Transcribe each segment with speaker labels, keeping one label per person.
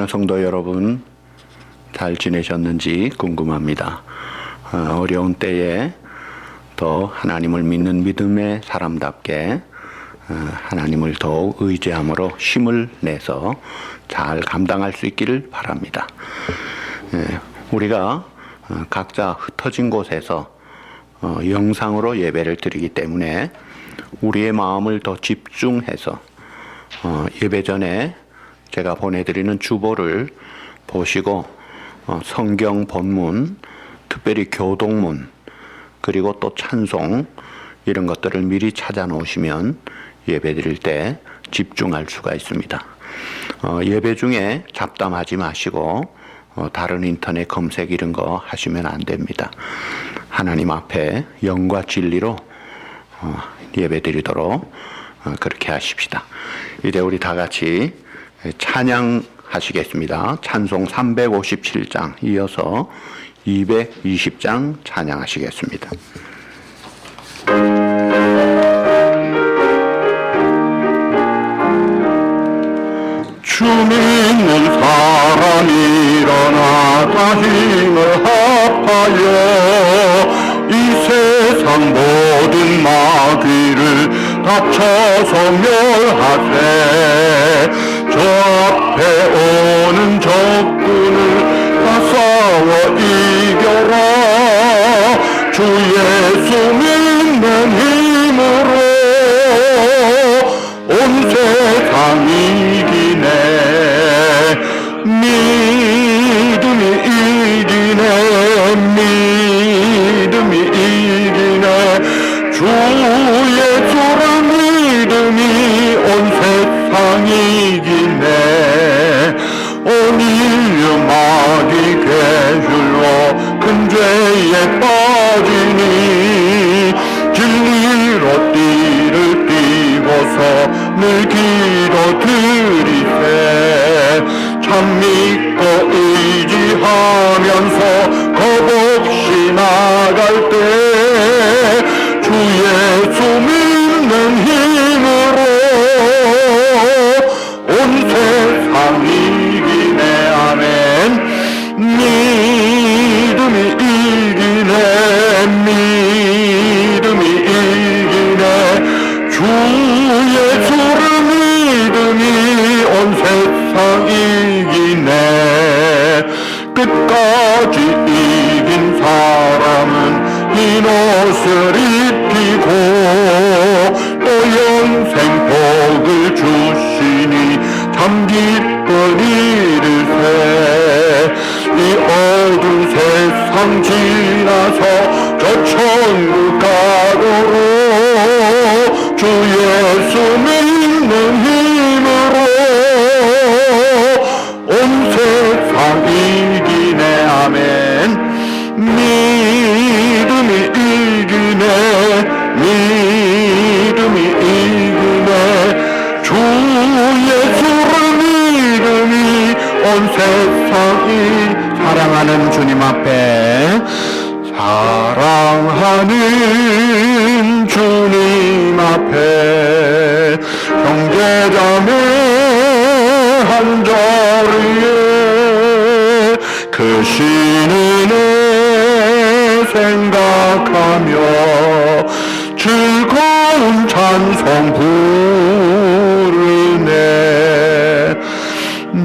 Speaker 1: 성도 여러분, 잘 지내셨는지 궁금합니다. 어려운 때에 더 하나님을 믿는 믿음의 사람답게 하나님을 더욱 의지함으로 힘을 내서 잘 감당할 수 있기를 바랍니다. 우리가 각자 흩어진 곳에서 영상으로 예배를 드리기 때문에 우리의 마음을 더 집중해서 예배 전에 제가 보내드리는 주보를 보시고 성경 본문, 특별히 교동문, 그리고 또 찬송 이런 것들을 미리 찾아 놓으시면 예배 드릴 때 집중할 수가 있습니다. 예배 중에 잡담하지 마시고 다른 인터넷 검색 이런 거 하시면 안 됩니다. 하나님 앞에 영과 진리로 예배 드리도록 그렇게 하십시다. 이제 우리 다 같이 찬양하시겠습니다. 찬송 357장 이어서 220장 찬양하시겠습니다.
Speaker 2: 주 믿는 사람 일어나 자신을 합하여 이 세상 모든 마귀를 다쳐서 멸하세. 저 앞에 오는 적군을 다 싸워 이겨라. 주 예수 믿는 힘으로 온 세상 이기네. 믿음이 이기네. 믿음이 이기네. 주 예수를 믿음이 온 세상 이기네. 온 인류 마귀 괴줄로 큰 죄에 빠지니 진리로 띠를 띠고서 늘 기도 드리세. 참 믿고 의지하면서 겁없이 나갈 때 주 예수 믿는 힘으로 온 세상 이기네. 아멘. 믿음이 이기네. 믿음이 이기네. 주 예수를 믿음이 온 세상 이기네. 끝까지 이긴 사람은 흰 옷을 입히고 또 영생 복을 주시니 참 기쁜 일일세. 이 어두운 세상 지나서 저 천국 가도록 주 예수 믿는 힘으로 온 세상 이기네. 아멘. 믿음이 이기네. 믿음이 이기네. 주 예수를 믿음이 온 세상이. 사랑하는 주님 앞에, 사랑하는 주님 앞에 형제자매 한자리에 그 신은혜 생각하며 즐거운 찬송 부르네.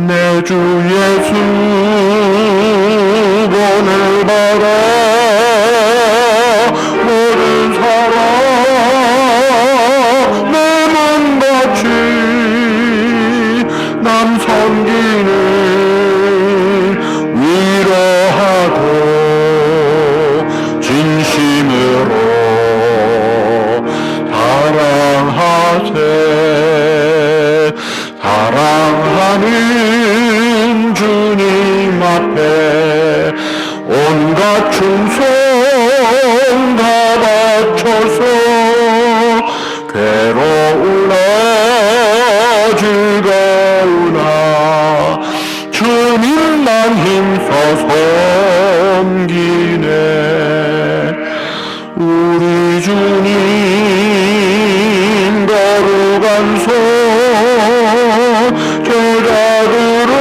Speaker 2: 내 주 예수 본을 받아 모든 사람 내 맘같이 남 섬기는 위로하고 진심으로 사랑하세. 사랑하는 주님 앞에 온갖 충성 다 바쳐서 괴로우나 즐거우나 주님만 힘써 섬기네. 우리 주님 거룩한 손 제자들을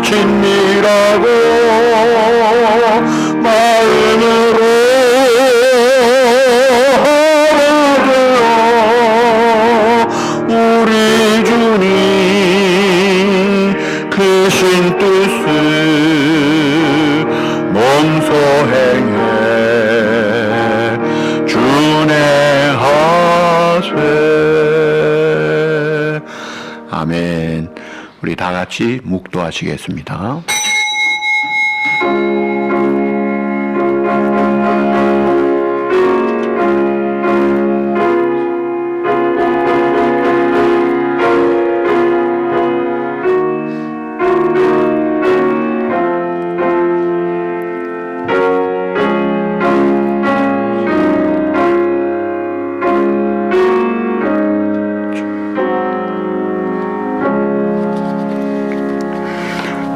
Speaker 2: 지친이라고 마음으로 하나되어 우리 주님 크신 뜻을 몸소 행해 준행하세. 아멘. 우리 다 같이 묵도하시겠습니다.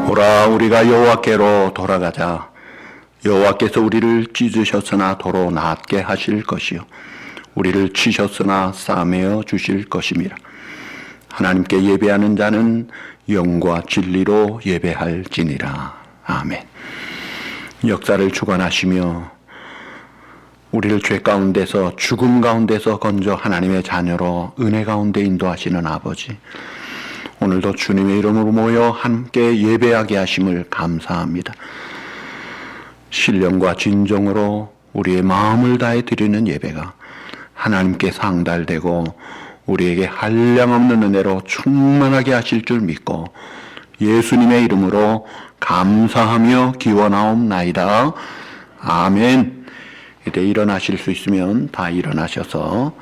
Speaker 2: 오라 우리가 여호와께로 돌아가자. 여호와께서 우리를 찢으셨으나 도로 낫게 하실 것이요 우리를 치셨으나 싸매어 주실 것임이라. 하나님께 예배하는 자는 영과 진리로 예배할지니라. 아멘. 역사를 주관하시며 우리를 죄 가운데서 죽음 가운데서 건져 하나님의 자녀로 은혜 가운데 인도하시는 아버지, 오늘도 주님의 이름으로 모여 함께 예배하게 하심을 감사합니다. 신령과 진정으로 우리의 마음을 다해 드리는 예배가 하나님께 상달되고 우리에게 한량없는 은혜로 충만하게 하실 줄 믿고 예수님의 이름으로 감사하며 기원하옵나이다. 아멘. 이제 일어나실 수 있으면 다 일어나셔서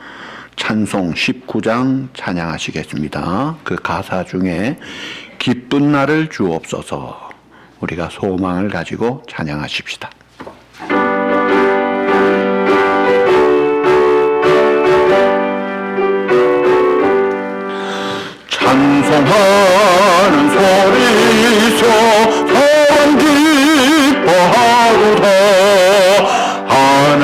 Speaker 2: 찬송 19장 찬양하시겠습니다. 그 가사 중에 기쁜 날을 주옵소서, 우리가 소망을 가지고 찬양하십시다. 찬송하는 소리서 사랑 기뻐하고다. 하늘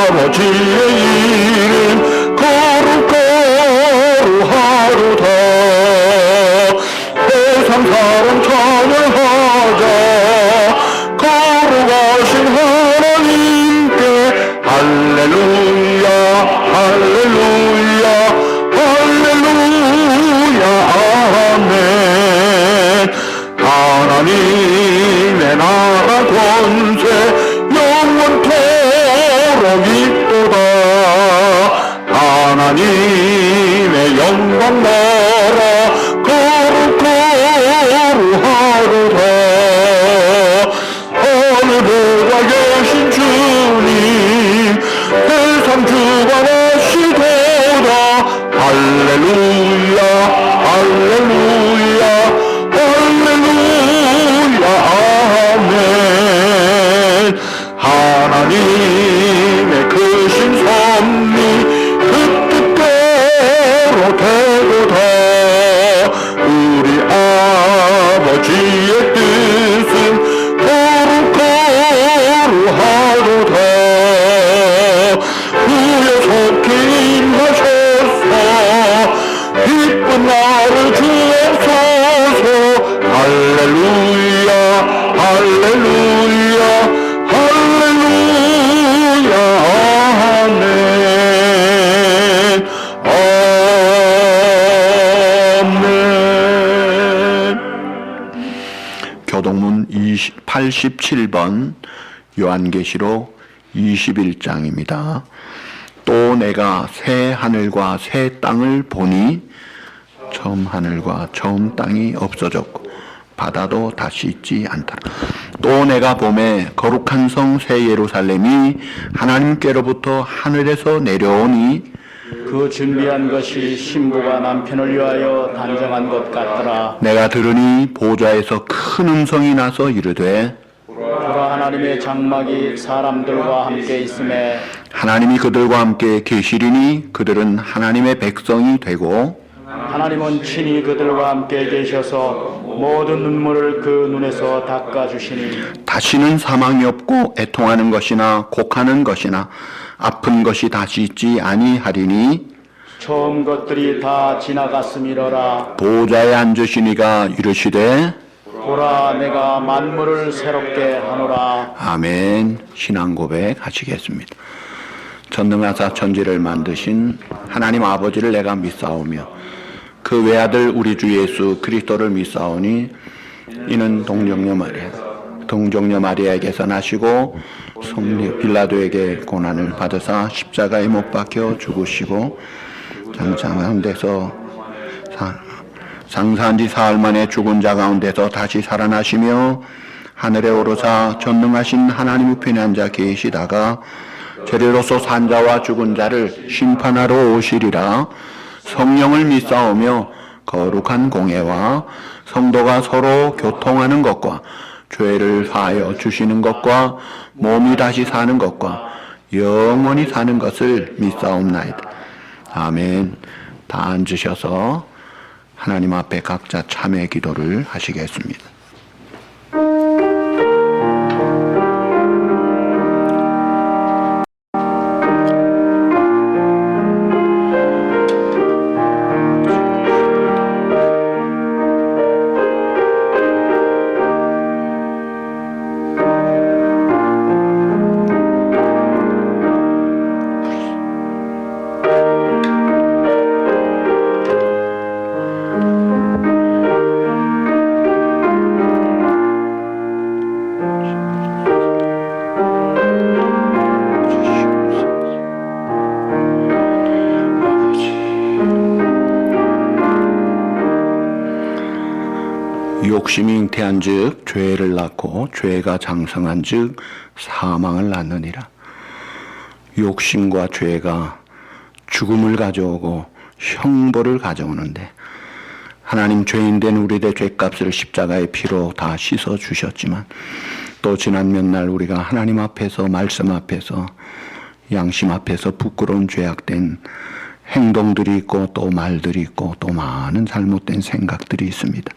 Speaker 2: 아버지의 이름 거룩거룩하도다. 세상 사람 찬양하자. 거룩하신 하나님께 할렐루야 할렐루야 할렐루야 아멘. 하나님의 나라 권세 영원토록 있도다. 하나님의 영광 나라 거룩거룩하도다. 하늘보다 계신 주님 세상 주관하시도다. 할렐루야 할렐루야 할렐루야 아멘. 하나님의 크신 섭리 그 뜻대로 되도다. 우리 아버지의 뜻은 거룩거룩하도다. 주의 속히 임하셔서 기쁜 날을 주옵소서. 할렐루야 할렐루야 할렐루야 아멘 아멘. 교동문 87번 요한계시록 21장입니다. 또 내가 새 하늘과 새 땅을 보니 처음 하늘과 처음 땅이 없어졌고 바다도 다시 있지 않더라. 또 내가 보매 거룩한 성 새 예루살렘이 하나님께로부터 하늘에서 내려오니
Speaker 3: 그 준비한 것이 신부가 남편을 위하여 단정한 것 같더라.
Speaker 1: 내가 들으니 보좌에서 큰 음성이 나서 이르되
Speaker 3: 보라, 하나님의 장막이 사람들과 함께 있음에
Speaker 1: 하나님이 그들과 함께 계시리니 그들은 하나님의 백성이 되고
Speaker 3: 하나님은 친히 그들과 함께 계셔서 모든 눈물을 그 눈에서 닦아주시니
Speaker 1: 다시는 사망이 없고 애통하는 것이나 곡하는 것이나 아픈 것이 다시 있지 아니하리니
Speaker 3: 처음 것들이 다 지나갔음이러라.
Speaker 2: 보좌에 앉으신 이가 이르시되
Speaker 3: 보라 내가 만물을 새롭게 하노라.
Speaker 2: 아멘. 신앙 고백 하시겠습니다. 전능하사 천지를 만드신 하나님 아버지를 내가 믿사오며 그 외아들 우리 주 예수 그리스도를 믿사오니 이는 동정녀 마리아에게서 나시고 성리 빌라도에게 고난을 받으사 십자가에 못 박혀 죽으시고 장사한 지 사흘 만에 죽은 자 가운데서 다시 살아나시며 하늘에 오르사 전능하신 하나님 우편에 앉아 계시다가 죄로서 산 자와 죽은 자를 심판하러 오시리라. 성령을 믿사오며 거룩한 공예와 성도가 서로 교통하는 것과 죄를 사하여 주시는 것과 몸이 다시 사는 것과 영원히 사는 것을 믿사옵나이다. 아멘. 다 앉으셔서 하나님 앞에 각자 참회 기도를 하시겠습니다. 욕심이 잉태한즉 죄를 낳고 죄가 장성한즉 사망을 낳느니라. 욕심과 죄가 죽음을 가져오고 형벌을 가져오는데 하나님 죄인된 우리의 죄값을 십자가의 피로 다 씻어 주셨지만 또 지난 몇 날 우리가 하나님 앞에서 말씀 앞에서 양심 앞에서 부끄러운 죄악된 행동들이 있고 또 말들이 있고 또 많은 잘못된 생각들이 있습니다.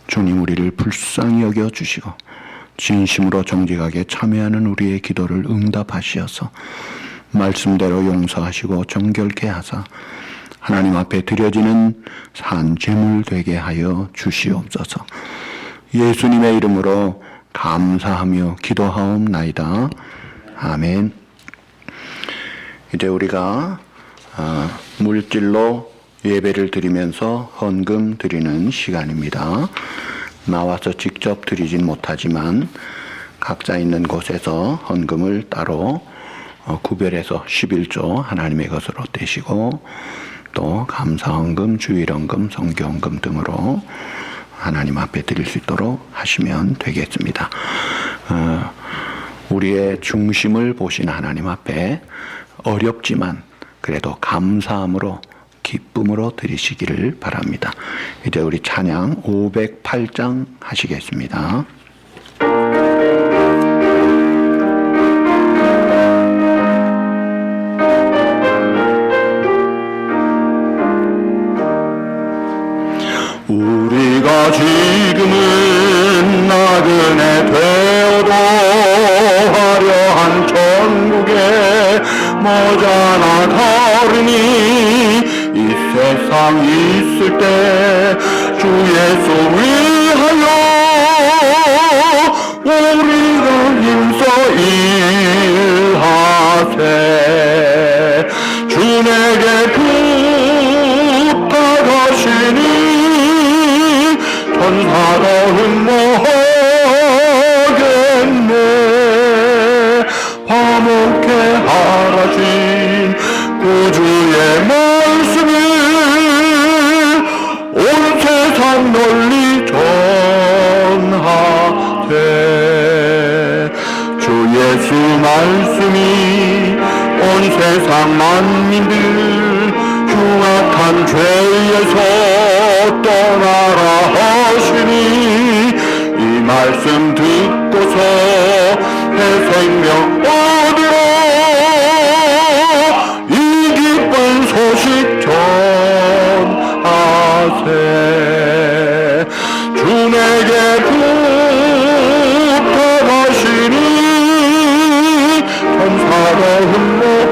Speaker 2: 주님 우리를 불쌍히 여겨 주시고 진심으로 정직하게 참여하는 우리의 기도를 응답하시어서 말씀대로 용서하시고 정결케 하사 하나님 앞에 드려지는 산제물 되게 하여 주시옵소서. 예수님의 이름으로 감사하며 기도하옵나이다. 아멘. 이제 우리가 물질로 예배를 드리면서 헌금 드리는 시간입니다. 나와서 직접 드리진 못하지만 각자 있는 곳에서 헌금을 따로 구별해서 11조 하나님의 것으로 떼시고 또 감사헌금, 주일헌금, 성교헌금 등으로 하나님 앞에 드릴 수 있도록 하시면 되겠습니다. 우리의 중심을 보신 하나님 앞에 어렵지만 그래도 감사함으로 기쁨으로 드리시기를 바랍니다. 이제 우리 찬양 508장 하시겠습니다. 우리가 지금은 나그네 되어도 화려한 천국에 머자나 다르니 이 세상 있을 때 주 예수 위하여 우리가 힘써 일하세. 주 내게 부탁하시니 천사도 흠모하겠네. 화목해 하라신 구주의 말씀을 온 세상 널리 전하세. 주 예수 말씀이 온 세상 만민들 흉악한 죄에서 떠나라 하시니 이 말씀 듣고서 새 생명 얻으라. 이 기쁜 소식 전하세. 주 내게 부탁하시니 천사가 흠모하겠네.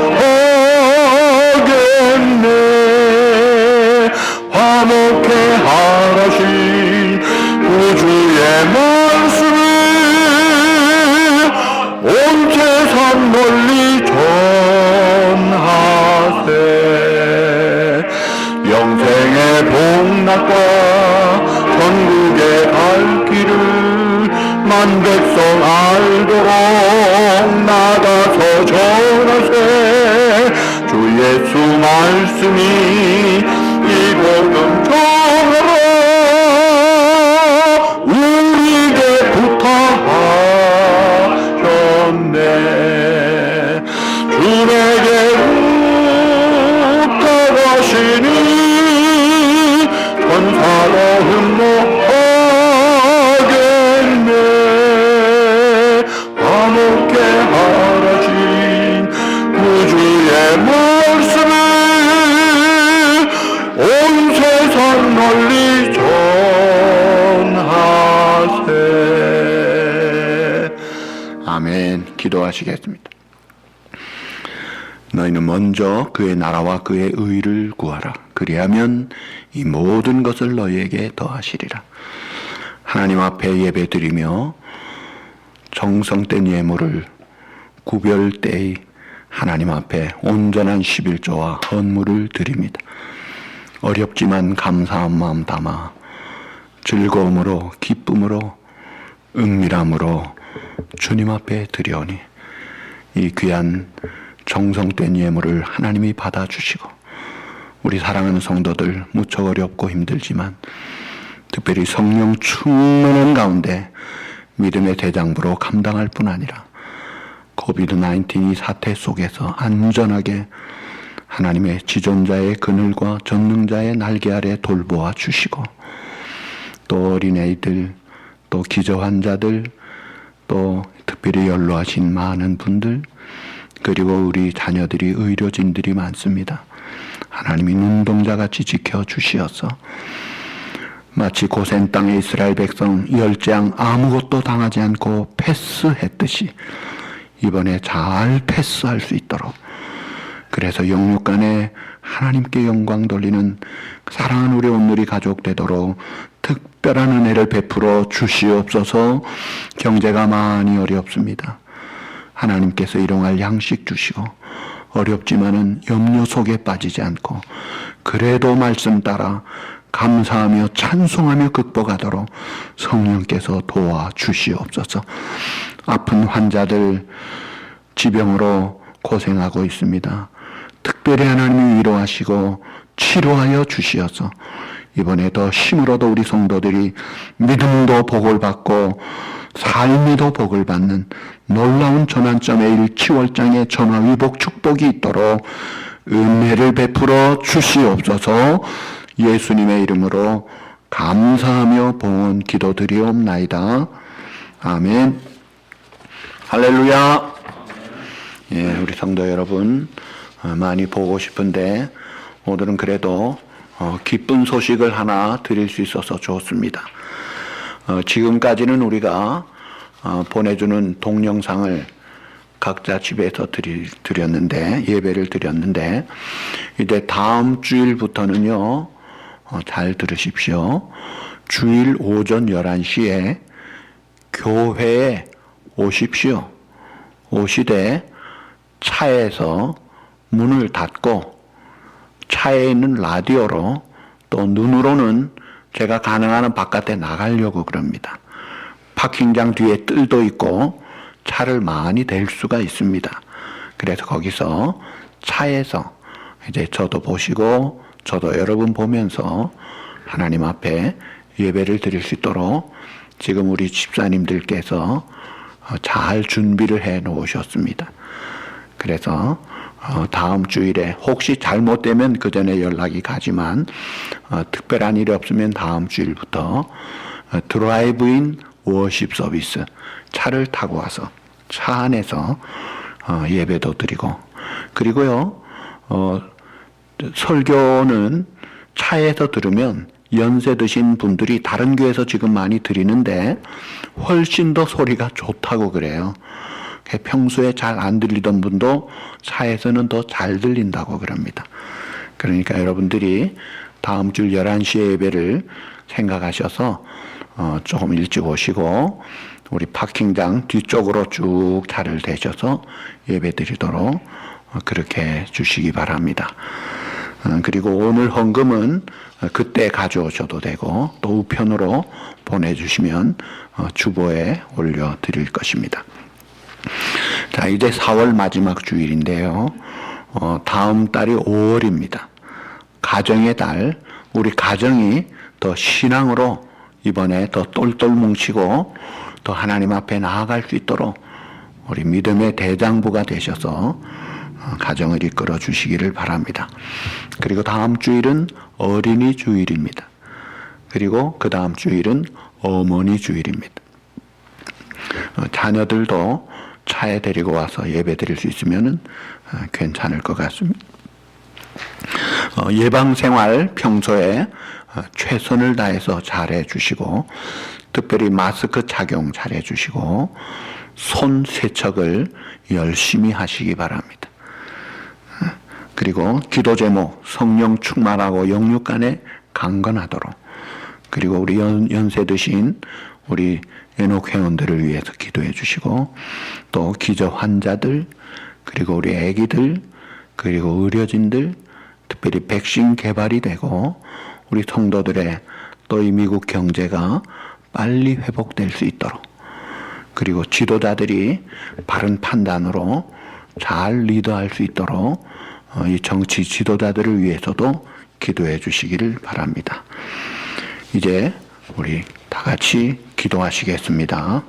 Speaker 2: 만 백성 알도록 나가서 전하세. 주 예수 말씀이 이곳은 정하라. 우리에게 부탁하셨네. 주에게 부탁하시니 천사로 흠모하겠네. 화목해 하라신 구주의 말씀을 온 세상 널리 전하세. 아멘. 기도하시겠습니다. 너희는 먼저 그의 나라와 그의 의를 구하라. 그리하면 이 모든 것을 너희에게 더하시리라. 하나님 앞에 예배드리며 정성된 예물을 구별되이 하나님 앞에 온전한 11조와 헌물을 드립니다. 어렵지만 감사한 마음 담아 즐거움으로 기쁨으로 은밀함으로 주님 앞에 드려오니 이 귀한 정성된 예물을 하나님이 받아주시고 우리 사랑하는 성도들 무척 어렵고 힘들지만 특별히 성령 충만한 가운데 믿음의 대장부로 감당할 뿐 아니라 코비드-19 이 사태 속에서 안전하게 하나님의 지존자의 그늘과 전능자의 날개 아래 돌보아 주시고 또 어린아이들 또 기저 환자들 또 특별히 연로하신 많은 분들 그리고 우리 자녀들이 의료진들이 많습니다. 하나님이 눈동자같이 지켜주시어서 마치 고센 땅의 이스라엘 백성 열재앙 아무것도 당하지 않고 패스했듯이 이번에 잘 패스할 수 있도록 그래서 영육간에 하나님께 영광 돌리는 사랑하는 우리 온누리 가족 되도록 특별한 은혜를 베풀어 주시옵소서. 경제가 많이 어렵습니다. 하나님께서 일용할 양식 주시고 어렵지만은 염려 속에 빠지지 않고 그래도 말씀 따라 감사하며 찬송하며 극복하도록 성령께서 도와주시옵소서. 아픈 환자들 지병으로 고생하고 있습니다. 특별히 하나님이 위로하시고 치료하여 주시어서 이번에 더 힘으로도 우리 성도들이 믿음도 복을 받고 삶에도 복을 받는 놀라운 전환점의 일치월장의 전화위복 축복이 있도록 은혜를 베풀어 주시옵소서. 예수님의 이름으로 감사하며 봉헌 기도드리옵나이다. 아멘. 할렐루야. 예, 우리 성도 여러분 많이 보고 싶은데 오늘은 그래도 기쁜 소식을 하나 드릴 수 있어서 좋습니다. 지금까지는 우리가 보내주는 동영상을 각자 집에서 드렸는데 예배를 드렸는데 이제 다음 주일부터는요 잘 들으십시오. 주일 오전 11시에 교회에 오십시오. 오시되 차에서 문을 닫고 차에 있는 라디오로 또 눈으로는 제가 가능한 한 바깥에 나가려고 그럽니다. 파킹장 뒤에 뜰도 있고 차를 많이 댈 수가 있습니다. 그래서 거기서 차에서 이제 저도 보시고 저도 여러분 보면서 하나님 앞에 예배를 드릴 수 있도록 지금 우리 집사님들께서 잘 준비를 해 놓으셨습니다. 그래서 다음 주일에 혹시 잘못되면 그 전에 연락이 가지만 특별한 일이 없으면 다음 주일부터 드라이브인 워십 서비스 차를 타고 와서 차 안에서 예배도 드리고 그리고요 설교는 차에서 들으면 연세 드신 분들이 다른 교회에서 지금 많이 드리는데 훨씬 더 소리가 좋다고 그래요. 평소에 잘 안 들리던 분도 차에서는 더 잘 들린다고 그럽니다. 그러니까 여러분들이 다음 주 11시에 예배를 생각하셔서 조금 일찍 오시고 우리 파킹장 뒤쪽으로 쭉 차를 대셔서 예배 드리도록 그렇게 주시기 바랍니다. 그리고 오늘 헌금은 그때 가져오셔도 되고 또 우편으로 보내주시면 주보에 올려드릴 것입니다. 자, 이제 4월 마지막 주일인데요. 다음 달이 5월입니다. 가정의 달, 우리 가정이 더 신앙으로 이번에 더 똘똘 뭉치고 더 하나님 앞에 나아갈 수 있도록 우리 믿음의 대장부가 되셔서 가정을 이끌어 주시기를 바랍니다. 그리고 다음 주일은 어린이 주일입니다. 그리고 그 다음 주일은 어머니 주일입니다. 자녀들도 차에 데리고 와서 예배 드릴 수 있으면 괜찮을 것 같습니다. 예방생활 평소에 최선을 다해서 잘해 주시고 특별히 마스크 착용 잘해 주시고 손 세척을 열심히 하시기 바랍니다. 그리고 기도 제목 성령 충만하고 영육 간에 강건하도록 그리고 우리 연세 드신 우리 연옥 회원들을 위해서 기도해 주시고 또 기저 환자들 그리고 우리 아기들 그리고 의료진들 특별히 백신 개발이 되고 우리 성도들의 또 이 미국 경제가 빨리 회복될 수 있도록 그리고 지도자들이 바른 판단으로 잘 리더할 수 있도록 이 정치 지도자들을 위해서도 기도해 주시기를 바랍니다. 이제 우리 다 같이 기도하시겠습니다.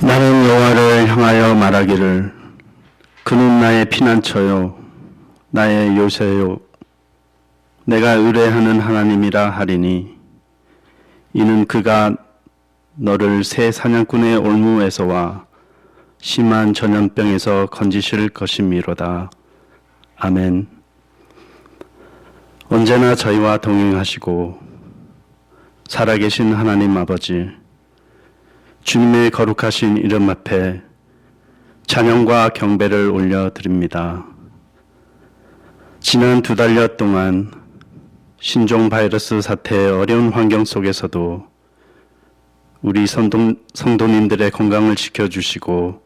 Speaker 4: 나는 여호와를 향하여 말하기를 그는 나의 피난처요 나의 요새요 내가 의뢰하는 하나님이라 하리니 이는 그가 너를 새 사냥꾼의 올무에서와 심한 전염병에서 건지실 것임이로다. 아멘. 언제나 저희와 동행하시고 살아계신 하나님 아버지, 주님의 거룩하신 이름 앞에 찬양과 경배를 올려드립니다. 지난 2달여 동안 신종 바이러스 사태의 어려운 환경 속에서도 우리 성도님들의 건강을 지켜주시고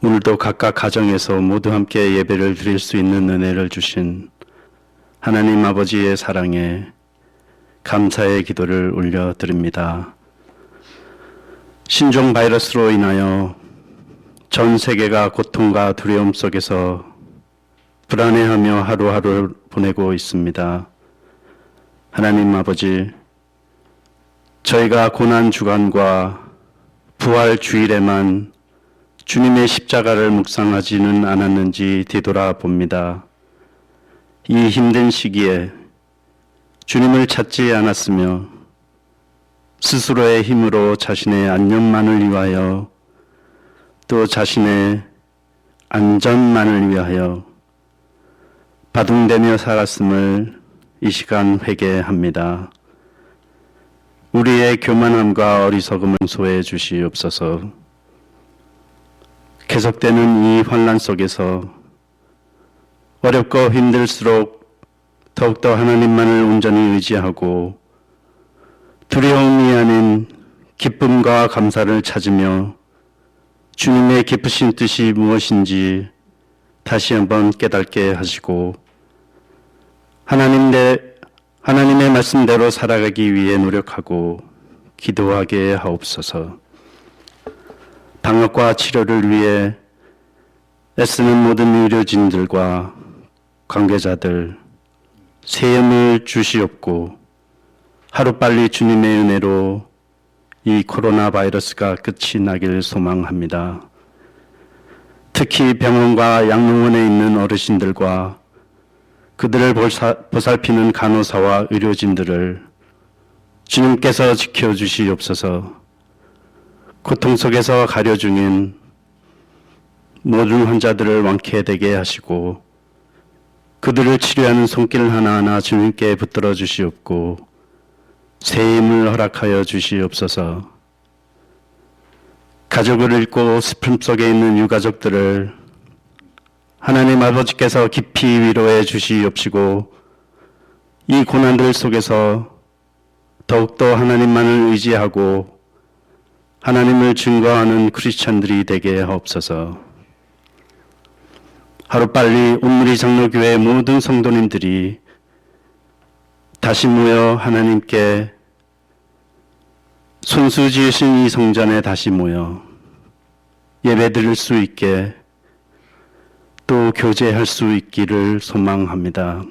Speaker 4: 오늘도 각각 가정에서 모두 함께 예배를 드릴 수 있는 은혜를 주신 하나님 아버지의 사랑에 감사의 기도를 올려드립니다. 신종 바이러스로 인하여 전 세계가 고통과 두려움 속에서 불안해하며 하루하루 보내고 있습니다. 하나님 아버지, 저희가 고난 주간과 부활 주일에만 주님의 십자가를 묵상하지는 않았는지 뒤돌아봅니다. 이 힘든 시기에 주님을 찾지 않았으며 스스로의 힘으로 자신의 안녕만을 위하여 또 자신의 안전만을 위하여 바둥대며 살았음을 이 시간 회개합니다. 우리의 교만함과 어리석음을 용서해 주시옵소서. 계속되는 이 환난 속에서 어렵고 힘들수록 더욱더 하나님만을 온전히 의지하고 두려움이 아닌 기쁨과 감사를 찾으며 주님의 깊으신 뜻이 무엇인지 다시 한번 깨닫게 하시고 하나님의 말씀대로 살아가기 위해 노력하고 기도하게 하옵소서. 방역과 치료를 위해 애쓰는 모든 의료진들과 관계자들 새 힘을 주시옵고 하루빨리 주님의 은혜로 이 코로나 바이러스가 끝이 나길 소망합니다. 특히 병원과 양로원에 있는 어르신들과 그들을 보살피는 간호사와 의료진들을 주님께서 지켜주시옵소서. 고통 속에서 가려 중인 모든 환자들을 완쾌되게 하시고 그들을 치료하는 손길 하나하나 주님께 붙들어 주시옵고 새 힘을 허락하여 주시옵소서. 가족을 잃고 슬픔 속에 있는 유가족들을 하나님 아버지께서 깊이 위로해 주시옵시고 이 고난들 속에서 더욱더 하나님만을 의지하고 하나님을 증거하는 크리스찬들이 되게 하옵소서. 하루빨리 온누리 장로교회 모든 성도님들이 다시 모여 하나님께 손수 지으신 이 성전에 다시 모여 예배드릴 수 있게 또 교제할 수 있기를 소망합니다.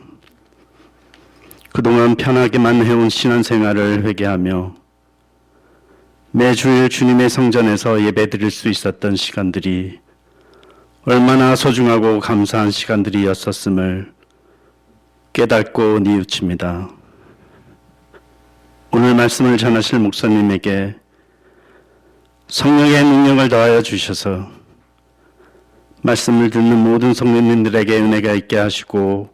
Speaker 4: 그동안 편하게만 해온 신앙생활을 회개하며 매주일 주님의 성전에서 예배드릴 수 있었던 시간들이 얼마나 소중하고 감사한 시간들이었었음을 깨닫고 뉘우칩니다. 오늘 말씀을 전하실 목사님에게 성령의 능력을 더하여 주셔서 말씀을 듣는 모든 성도님들에게 은혜가 있게 하시고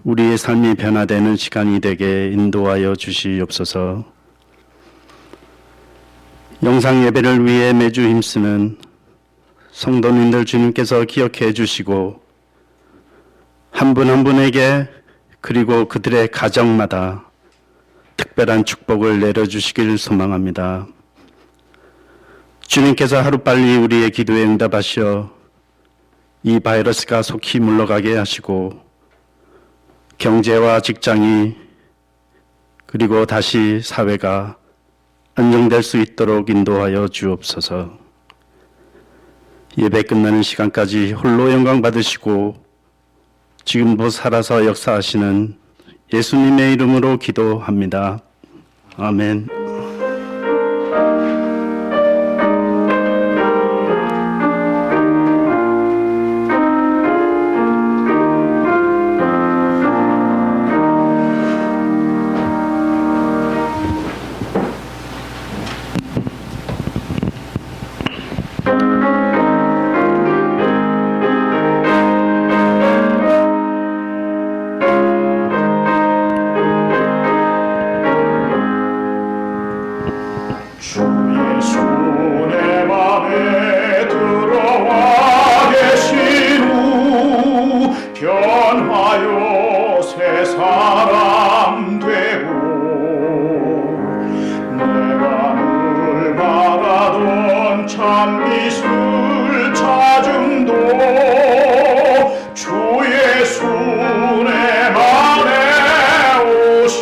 Speaker 4: 우리의 삶이 변화되는 시간이 되게 인도하여 주시옵소서. 영상 예배를 위해 매주 힘쓰는 성도님들 주님께서 기억해 주시고 한 분 한 분에게 그리고 그들의 가정마다 특별한 축복을 내려주시길 소망합니다. 주님께서 하루빨리 우리의 기도에 응답하셔 이 바이러스가 속히 물러가게 하시고 경제와 직장이 그리고 다시 사회가 안정될 수 있도록 인도하여 주옵소서. 예배 끝나는 시간까지 홀로 영광 받으시고 지금도 살아서 역사하시는 예수님의 이름으로 기도합니다. 아멘.
Speaker 3: 변하여 새 사람 되고 내가 늘 바라던 참 미술 찾음도 주 예수 내 맘에 오심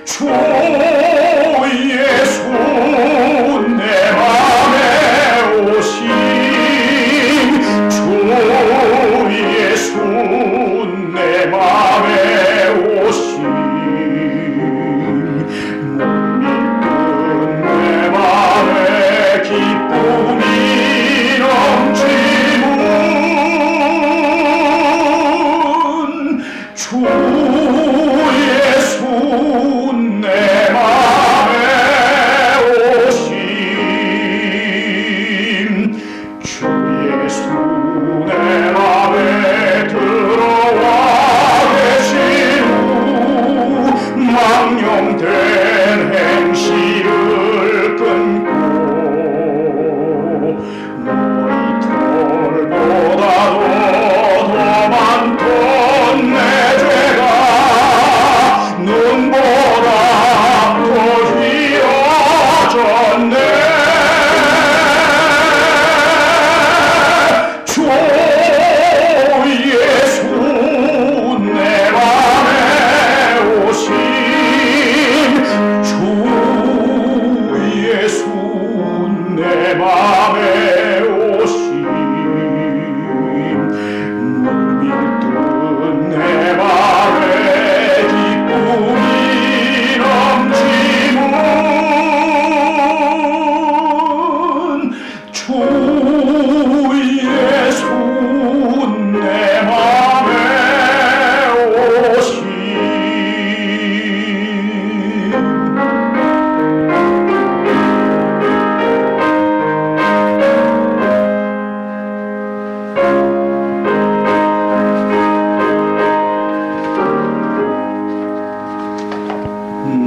Speaker 3: 주 예수 내 맘에 오심 예수 내 맘에 오심 못 믿는 내 맘에 기쁨이 넘치는 주 예수 내 맘에 오심 주 예수 내 맘에 들어와 계신 후 망령된 행실을 끊고 머리털보다도 더 많던 내 죄가 눈보다 더 휘어졌네 주 예수 내 맘에 오심 주 예수 내 맘에 오심 못 믿던 내 맘에 기쁨이 넘치는 주 예수 내 맘에 오심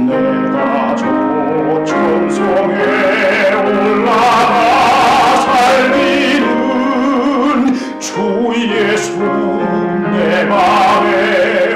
Speaker 3: 내가 저 천성에 올라가 살기는 주 예수 내 맘에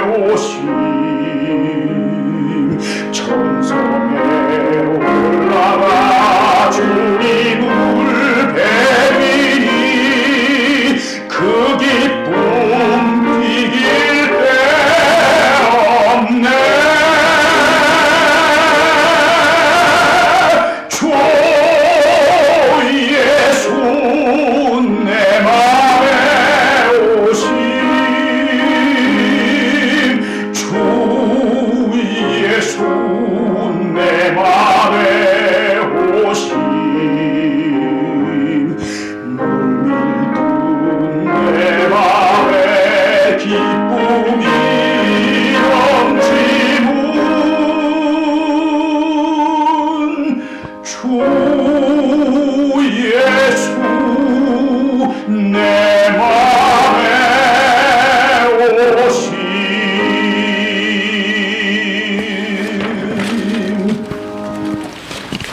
Speaker 3: 주 예수 내 맘에 오시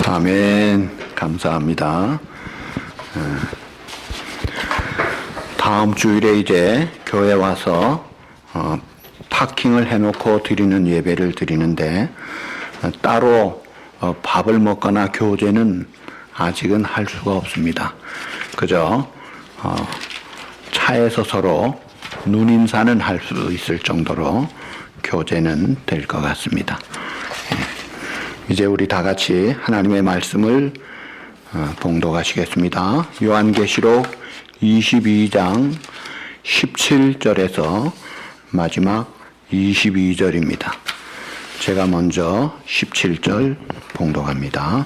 Speaker 1: 아멘. 감사합니다. 다음 주일에 이제 교회 와서 파킹을 해놓고 드리는 예배를 드리는데 따로 밥을 먹거나 교제는 아직은 할 수가 없습니다. 그저 차에서 서로 눈인사는 할 수 있을 정도로 교제는 될 것 같습니다. 이제 우리 다 같이 하나님의 말씀을 봉독하시겠습니다. 요한계시록 22장 17절에서 마지막 22절입니다. 제가 먼저 17절 봉독합니다.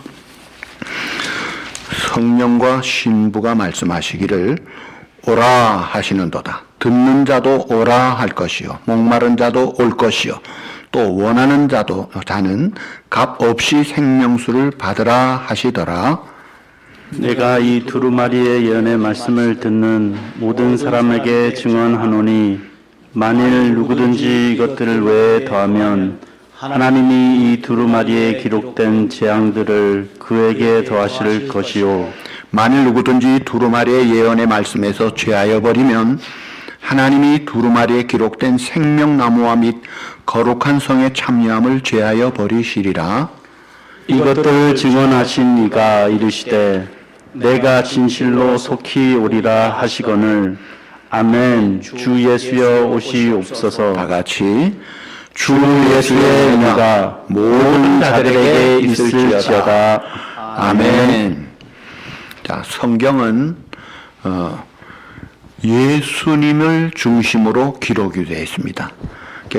Speaker 1: 성령과 신부가 말씀하시기를 오라 하시는도다. 듣는 자도 오라 할 것이요 목마른 자도 올 것이요 또 원하는 자는 값 없이 생명수를 받으라 하시더라.
Speaker 4: 내가 이 두루마리의 예언의 말씀을 듣는 모든 사람에게 증언하노니 만일 누구든지 이것들을 외에 더하면 하나님이 이 두루마리에 기록된 재앙들을 그에게 더하실 것이요
Speaker 1: 만일 누구든지 두루마리의 예언의 말씀에서 죄하여 버리면 하나님이 두루마리에 기록된 생명나무와 및 거룩한 성의 참여함을 죄하여 버리시리라.
Speaker 4: 이것들을 증언하신 이가 이르시되 내가 진실로 속히 오리라 하시거늘 아멘. 주 예수여 오시옵소서.
Speaker 1: 다 같이
Speaker 4: 주 예수의 은혜가 모든 자들에게 있을지어다.
Speaker 1: 아멘. 자, 성경은 예수님을 중심으로 기록이 되어 있습니다.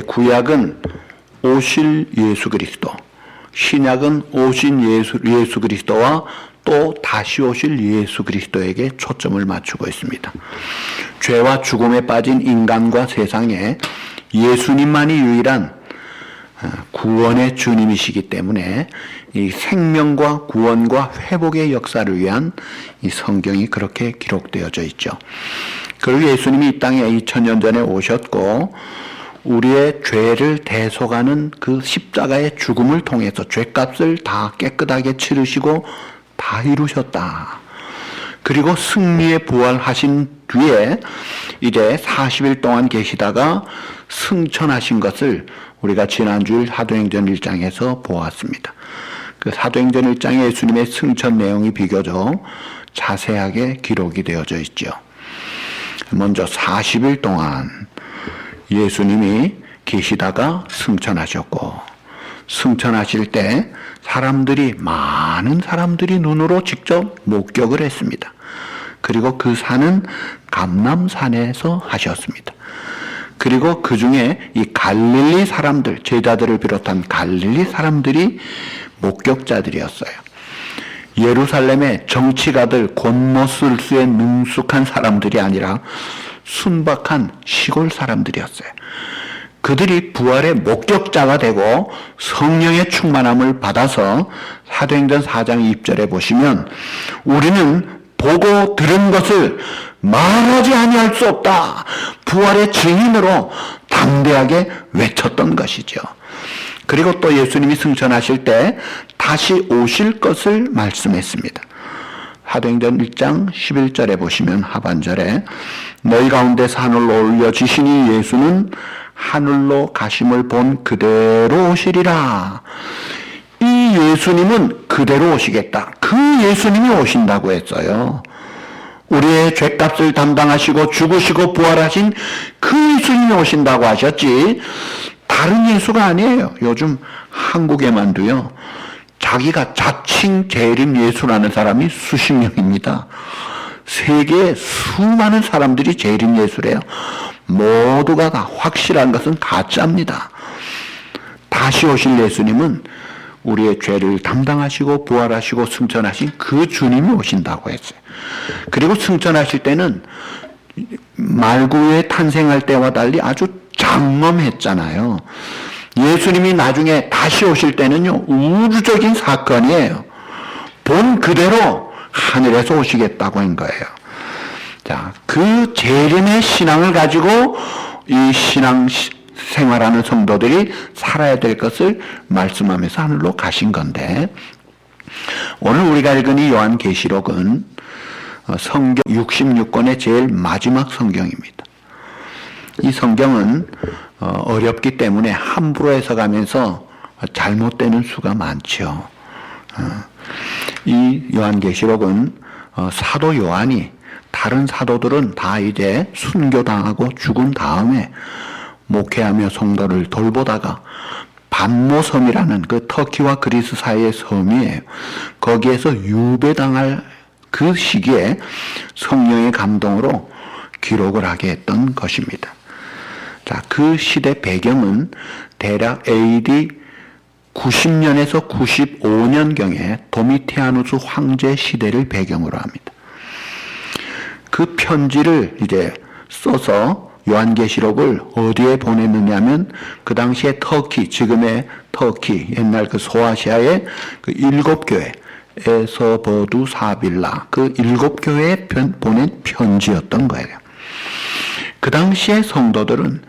Speaker 1: 구약은 오실 예수 그리스도, 신약은 오신 예수 그리스도와 또 다시 오실 예수 그리스도에게 초점을 맞추고 있습니다. 죄와 죽음에 빠진 인간과 세상에 예수님만이 유일한 구원의 주님이시기 때문에 이 생명과 구원과 회복의 역사를 위한 이 성경이 그렇게 기록되어져 있죠. 그리고 예수님이 이 땅에 2000년 전에 오셨고 우리의 죄를 대속하는 그 십자가의 죽음을 통해서 죄값을 다 깨끗하게 치르시고 다 이루셨다. 그리고 승리의 부활하신 뒤에 이제 40일 동안 계시다가 승천하신 것을 우리가 지난주일 사도행전 1장에서 보았습니다. 그 사도행전 1장에 예수님의 승천 내용이 비교적 자세하게 기록이 되어져 있죠. 먼저 40일 동안 예수님이 계시다가 승천하셨고 승천하실 때 많은 사람들이 눈으로 직접 목격을 했습니다. 그리고 그 산은 감람산에서 하셨습니다. 그리고 그 중에 이 갈릴리 사람들, 제자들을 비롯한 갈릴리 사람들이 목격자들이었어요. 예루살렘의 정치가들, 곤모술수에 능숙한 사람들이 아니라 순박한 시골 사람들이었어요. 그들이 부활의 목격자가 되고 성령의 충만함을 받아서 사도행전 4장 2절에 보시면 우리는 보고 들은 것을 말하지 아니할 수 없다. 부활의 증인으로 담대하게 외쳤던 것이죠. 그리고 또 예수님이 승천하실 때 다시 오실 것을 말씀했습니다. 사도행전 1장 11절에 보시면 하반절에 너희 가운데서 하늘로 올려지시니 예수는 하늘로 가심을 본 그대로 오시리라. 이 예수님은 그대로 오시겠다. 그 예수님이 오신다고 했어요. 우리의 죄값을 담당하시고 죽으시고 부활하신 그 예수님이 오신다고 하셨지 다른 예수가 아니에요. 요즘 한국에만도요. 자기가 자칭 재림 예수라는 사람이 수십 명입니다. 세계에 수많은 사람들이 재림 예수래요. 모두가 다 확실한 것은 가짜입니다. 다시 오실 예수님은 우리의 죄를 담당하시고 부활하시고 승천하신 그 주님이 오신다고 했어요. 그리고 승천하실 때는 말구에 탄생할 때와 달리 아주 장엄했잖아요. 예수님이 나중에 다시 오실 때는요, 우주적인 사건이에요.
Speaker 2: 돈 그대로 하늘에서 오시겠다고 한 거예요. 자, 그 재림의 신앙을 가지고 이 신앙 생활하는 성도들이 살아야 될 것을 말씀하면서 하늘로 가신 건데, 오늘 우리가 읽은 이 요한계시록은 성경 66권의 제일 마지막 성경입니다. 이 성경은 어렵기 때문에 함부로 해석하면서 잘못되는 수가 많죠. 이 요한계시록은 사도 요한이, 다른 사도들은 다 이제 순교당하고 죽은 다음에 목회하며 성도를 돌보다가 반모섬이라는 그 터키와 그리스 사이의 섬이에요. 거기에서 유배당할 그 시기에 성령의 감동으로 기록을 하게 했던 것입니다. 자, 그 시대 배경은 대략 AD 90년에서 95년경에 도미티아누스 황제 시대를 배경으로 합니다. 그 편지를 이제 써서 요한계시록을 어디에 보냈느냐면, 그 당시에 터키, 지금의 터키, 옛날 그 소아시아의 그 7교회, 에서버두 사빌라, 그 7교회에 보낸 편지였던 거예요. 그 당시에 성도들은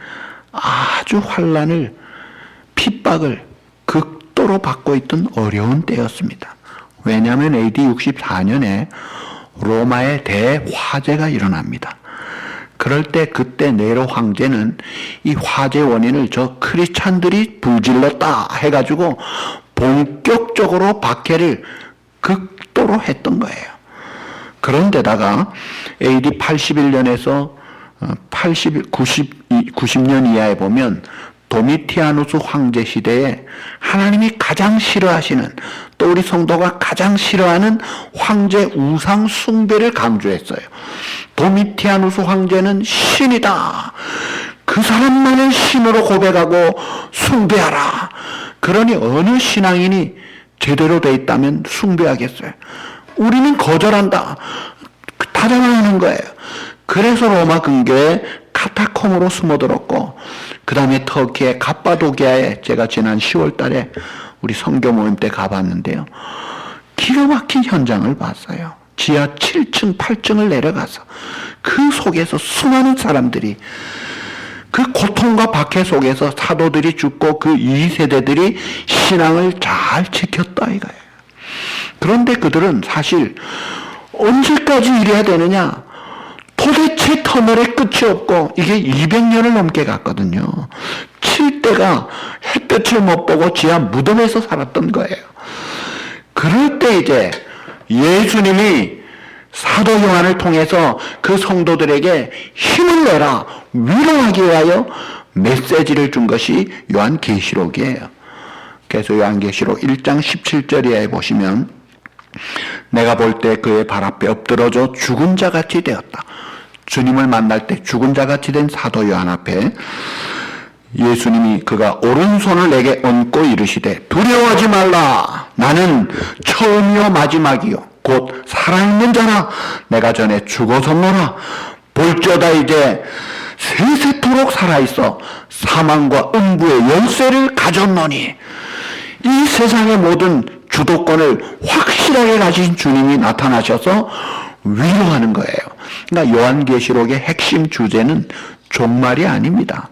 Speaker 2: 아주 환난을, 핍박을 극도로 받고 있던 어려운 때였습니다. 왜냐하면 AD 64년에 로마의 대화재가 일어납니다. 그럴 때 그때 네로 황제는 이 화재 원인을 저 크리스찬들이 불질렀다 해가지고 본격적으로 박해를 극도로 했던 거예요. 그런데다가 AD 81년에서 90년 이하에 보면 도미티아누스 황제 시대에 하나님이 가장 싫어하시는, 또 우리 성도가 가장 싫어하는 황제 우상 숭배를 강조했어요. 도미티아누스 황제는 신이다. 그 사람만을 신으로 고백하고 숭배하라. 그러니 어느 신앙인이 제대로 돼 있다면 숭배하겠어요? 우리는 거절한다. 타당하는 거예요. 그래서 로마 근교에 카타콤으로 숨어들었고, 그 다음에 터키의 갑바도기아에 제가 지난 10월 달에 우리 선교 모임 때 가봤는데요. 기가 막힌 현장을 봤어요. 지하 7층, 8층을 내려가서 그 속에서 수많은 사람들이, 그 고통과 박해 속에서 사도들이 죽고 그 2세대들이 신앙을 잘 지켰다 이거예요. 그런데 그들은 사실 언제까지 이래야 되느냐? 도대체 터널에 끝이 없고 이게 200년을 넘게 갔거든요. 칠대가 햇볕을 못 보고 지하 무덤에서 살았던 거예요. 그럴 때 이제 예수님이 사도 요한을 통해서 그 성도들에게 힘을 내라, 위로하기 위하여 메시지를 준 것이 요한계시록이에요. 그래서 요한계시록 1장 17절 이하에 보시면, 내가 볼 때 그의 발 앞에 엎드러져 죽은 자같이 되었다. 주님을 만날 때 죽은 자같이 된 사도 요한 앞에 예수님이 그가 오른손을 내게 얹고 이르시되 두려워하지 말라. 나는 처음이요 마지막이요 곧 살아있는 자라. 내가 전에 죽었었노라. 볼지어다 이제 세세토록 살아있어 사망과 음부의 열쇠를 가졌노니. 이 세상의 모든 주도권을 확실하게 가진 주님이 나타나셔서 위로하는 거예요. 그러니까 요한계시록의 핵심 주제는 종말이 아닙니다.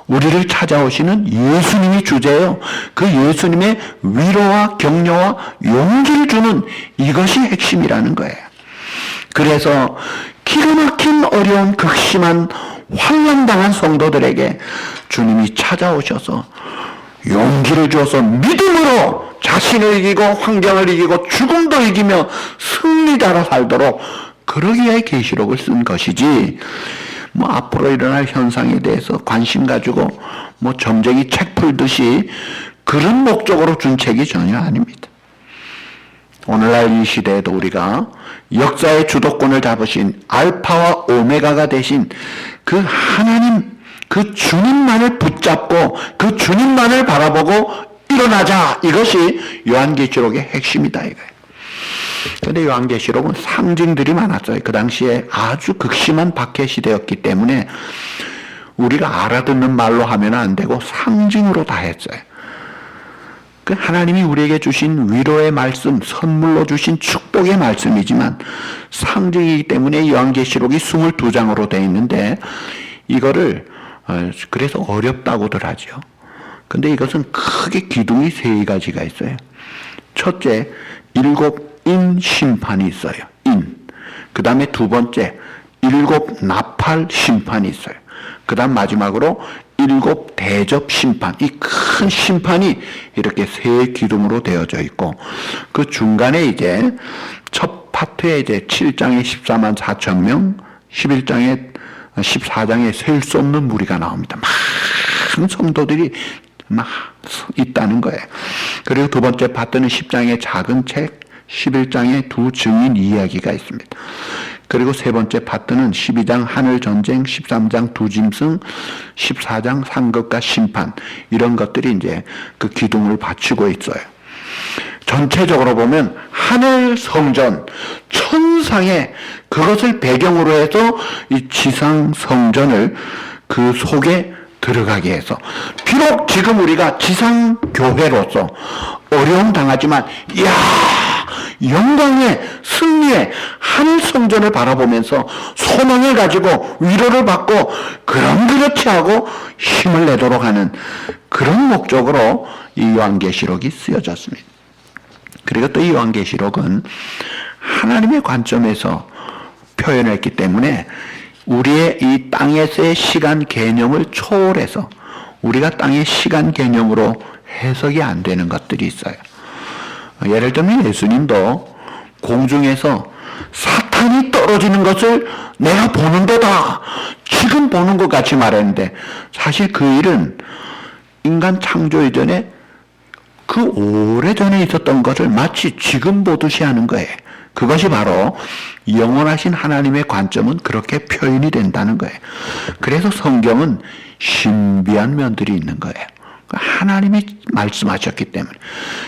Speaker 2: 우리를 찾아오시는 예수님이 주제예요. 그 예수님의 위로와 격려와 용기를 주는 이것이 핵심이라는 거예요. 그래서 기가 막힌 어려운 극심한 환난당한 성도들에게 주님이 찾아오셔서 용기를 주어서 믿음으로 자신을 이기고 환경을 이기고 죽음도 이기며 승리자로 살도록 그러기 위해 계시록을 쓴 것이지, 뭐 앞으로 일어날 현상에 대해서 관심 가지고 뭐 점쟁이 책 풀듯이 그런 목적으로 준 책이 전혀 아닙니다. 오늘날 이 시대에도 우리가 역사의 주도권을 잡으신 알파와 오메가가 되신 그 하나님, 그 주님만을 붙잡고 그 주님만을 바라보고 일어나자. 이것이 요한계시록의 핵심이다 이거예요. 그런데 요한계시록은 상징들이 많았어요. 그 당시에 아주 극심한 박해 시대였기 때문에 우리가 알아듣는 말로 하면 안 되고 상징으로 다 했어요. 그 하나님이 우리에게 주신 위로의 말씀, 선물로 주신 축복의 말씀이지만 상징이기 때문에 요한계시록이 22장으로 되어 있는데 이거를 그래서 어렵다고들 하죠. 근데 이것은 크게 기둥이 3가지가 있어요. 첫째, 7인 심판이 있어요. 그 다음에 2번째, 7 나팔 심판이 있어요. 그 다음 마지막으로 7 대접 심판, 이 큰 심판이 이렇게 3 기둥으로 되어져 있고, 그 중간에 이제 첫 파트에 이제 7장에 14만 4천 명, 14장에 셀 수 없는 무리가 나옵니다. 많은 성도들이 막 있다는 거예요. 그리고 2번째 파트는 10장의 작은 책, 11장의 2 증인 이야기가 있습니다. 그리고 3번째 파트는 12장 하늘 전쟁, 13장 2 짐승, 14장 상급과 심판, 이런 것들이 이제 그 기둥을 바치고 있어요. 전체적으로 보면 하늘 성전, 천상에 그것을 배경으로 해서 이 지상 성전을 그 속에 들어가게 해서, 비록 지금 우리가 지상 교회로서 어려움 당하지만, 이야, 영광의 승리의 하늘 성전을 바라보면서 소망을 가지고 위로를 받고 그렇지 하고 힘을 내도록 하는 그런 목적으로 이 요한계시록이 쓰여졌습니다. 그리고 또 이 요한계시록은 하나님의 관점에서 표현했기 때문에 우리의 이 땅에서의 시간 개념을 초월해서 우리가 땅의 시간 개념으로 해석이 안 되는 것들이 있어요. 예를 들면 예수님도 공중에서 사탄이 떨어지는 것을 내가 보는도다, 지금 보는 것 같이 말했는데, 사실 그 일은 인간 창조 이전에 그 오래전에 있었던 것을 마치 지금 보듯이 하는 거예요. 그것이 바로 영원하신 하나님의 관점은 그렇게 표현이 된다는 거예요. 그래서 성경은 신비한 면들이 있는 거예요. 하나님이 말씀하셨기 때문에.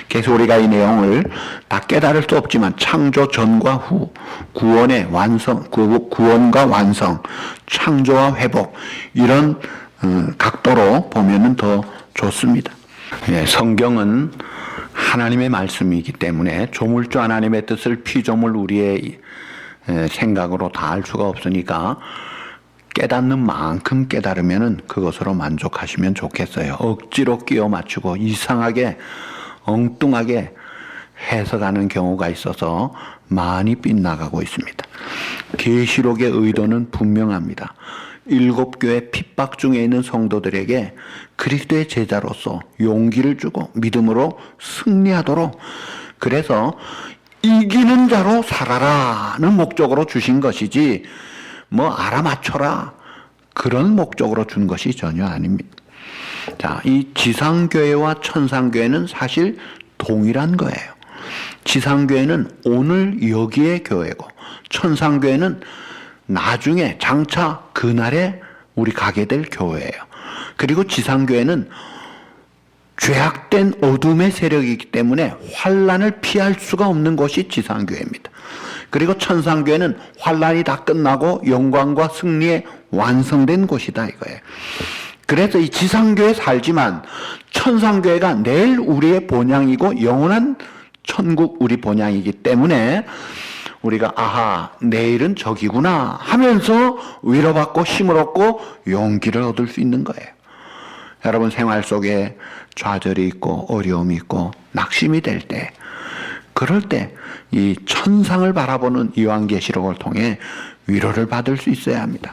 Speaker 2: 그래서 우리가 이 내용을 다 깨달을 수 없지만 창조 전과 후, 구원의 완성, 구원과 완성, 창조와 회복, 이런 각도로 보면은 더 좋습니다. 예, 성경은 하나님의 말씀이기 때문에 조물주 하나님의 뜻을 피조물 우리의 생각으로 다 알 수가 없으니까 깨닫는 만큼 깨달으면 그것으로 만족하시면 좋겠어요. 억지로 끼워 맞추고 이상하게 엉뚱하게 해석하는 경우가 있어서 많이 빗나가고 있습니다. 계시록의 의도는 분명합니다. 7교회 핍박 중에 있는 성도들에게 그리스도의 제자로서 용기를 주고 믿음으로 승리하도록, 그래서 이기는 자로 살아라는 목적으로 주신 것이지 뭐 알아맞혀라 그런 목적으로 준 것이 전혀 아닙니다. 자, 이 지상교회와 천상교회는 사실 동일한 거예요. 지상교회는 오늘 여기의 교회고, 천상교회는 나중에 장차 그날에 우리 가게 될 교회예요. 그리고 지상교회는 죄악된 어둠의 세력이기 때문에 환란을 피할 수가 없는 것이 지상교회입니다. 그리고 천상교회는 환란이 다 끝나고 영광과 승리에 완성된 곳이다 이거예요. 그래서 이 지상교회 살지만 천상교회가 내일 우리의 본향이고 영원한 천국 우리 본향이기 때문에 우리가 아하, 내일은 저기구나 하면서 위로받고 힘을 얻고 용기를 얻을 수 있는 거예요. 여러분 생활 속에 좌절이 있고 어려움이 있고 낙심이 될 때, 그럴 때 이 천상을 바라보는 요한계시록을 통해 위로를 받을 수 있어야 합니다.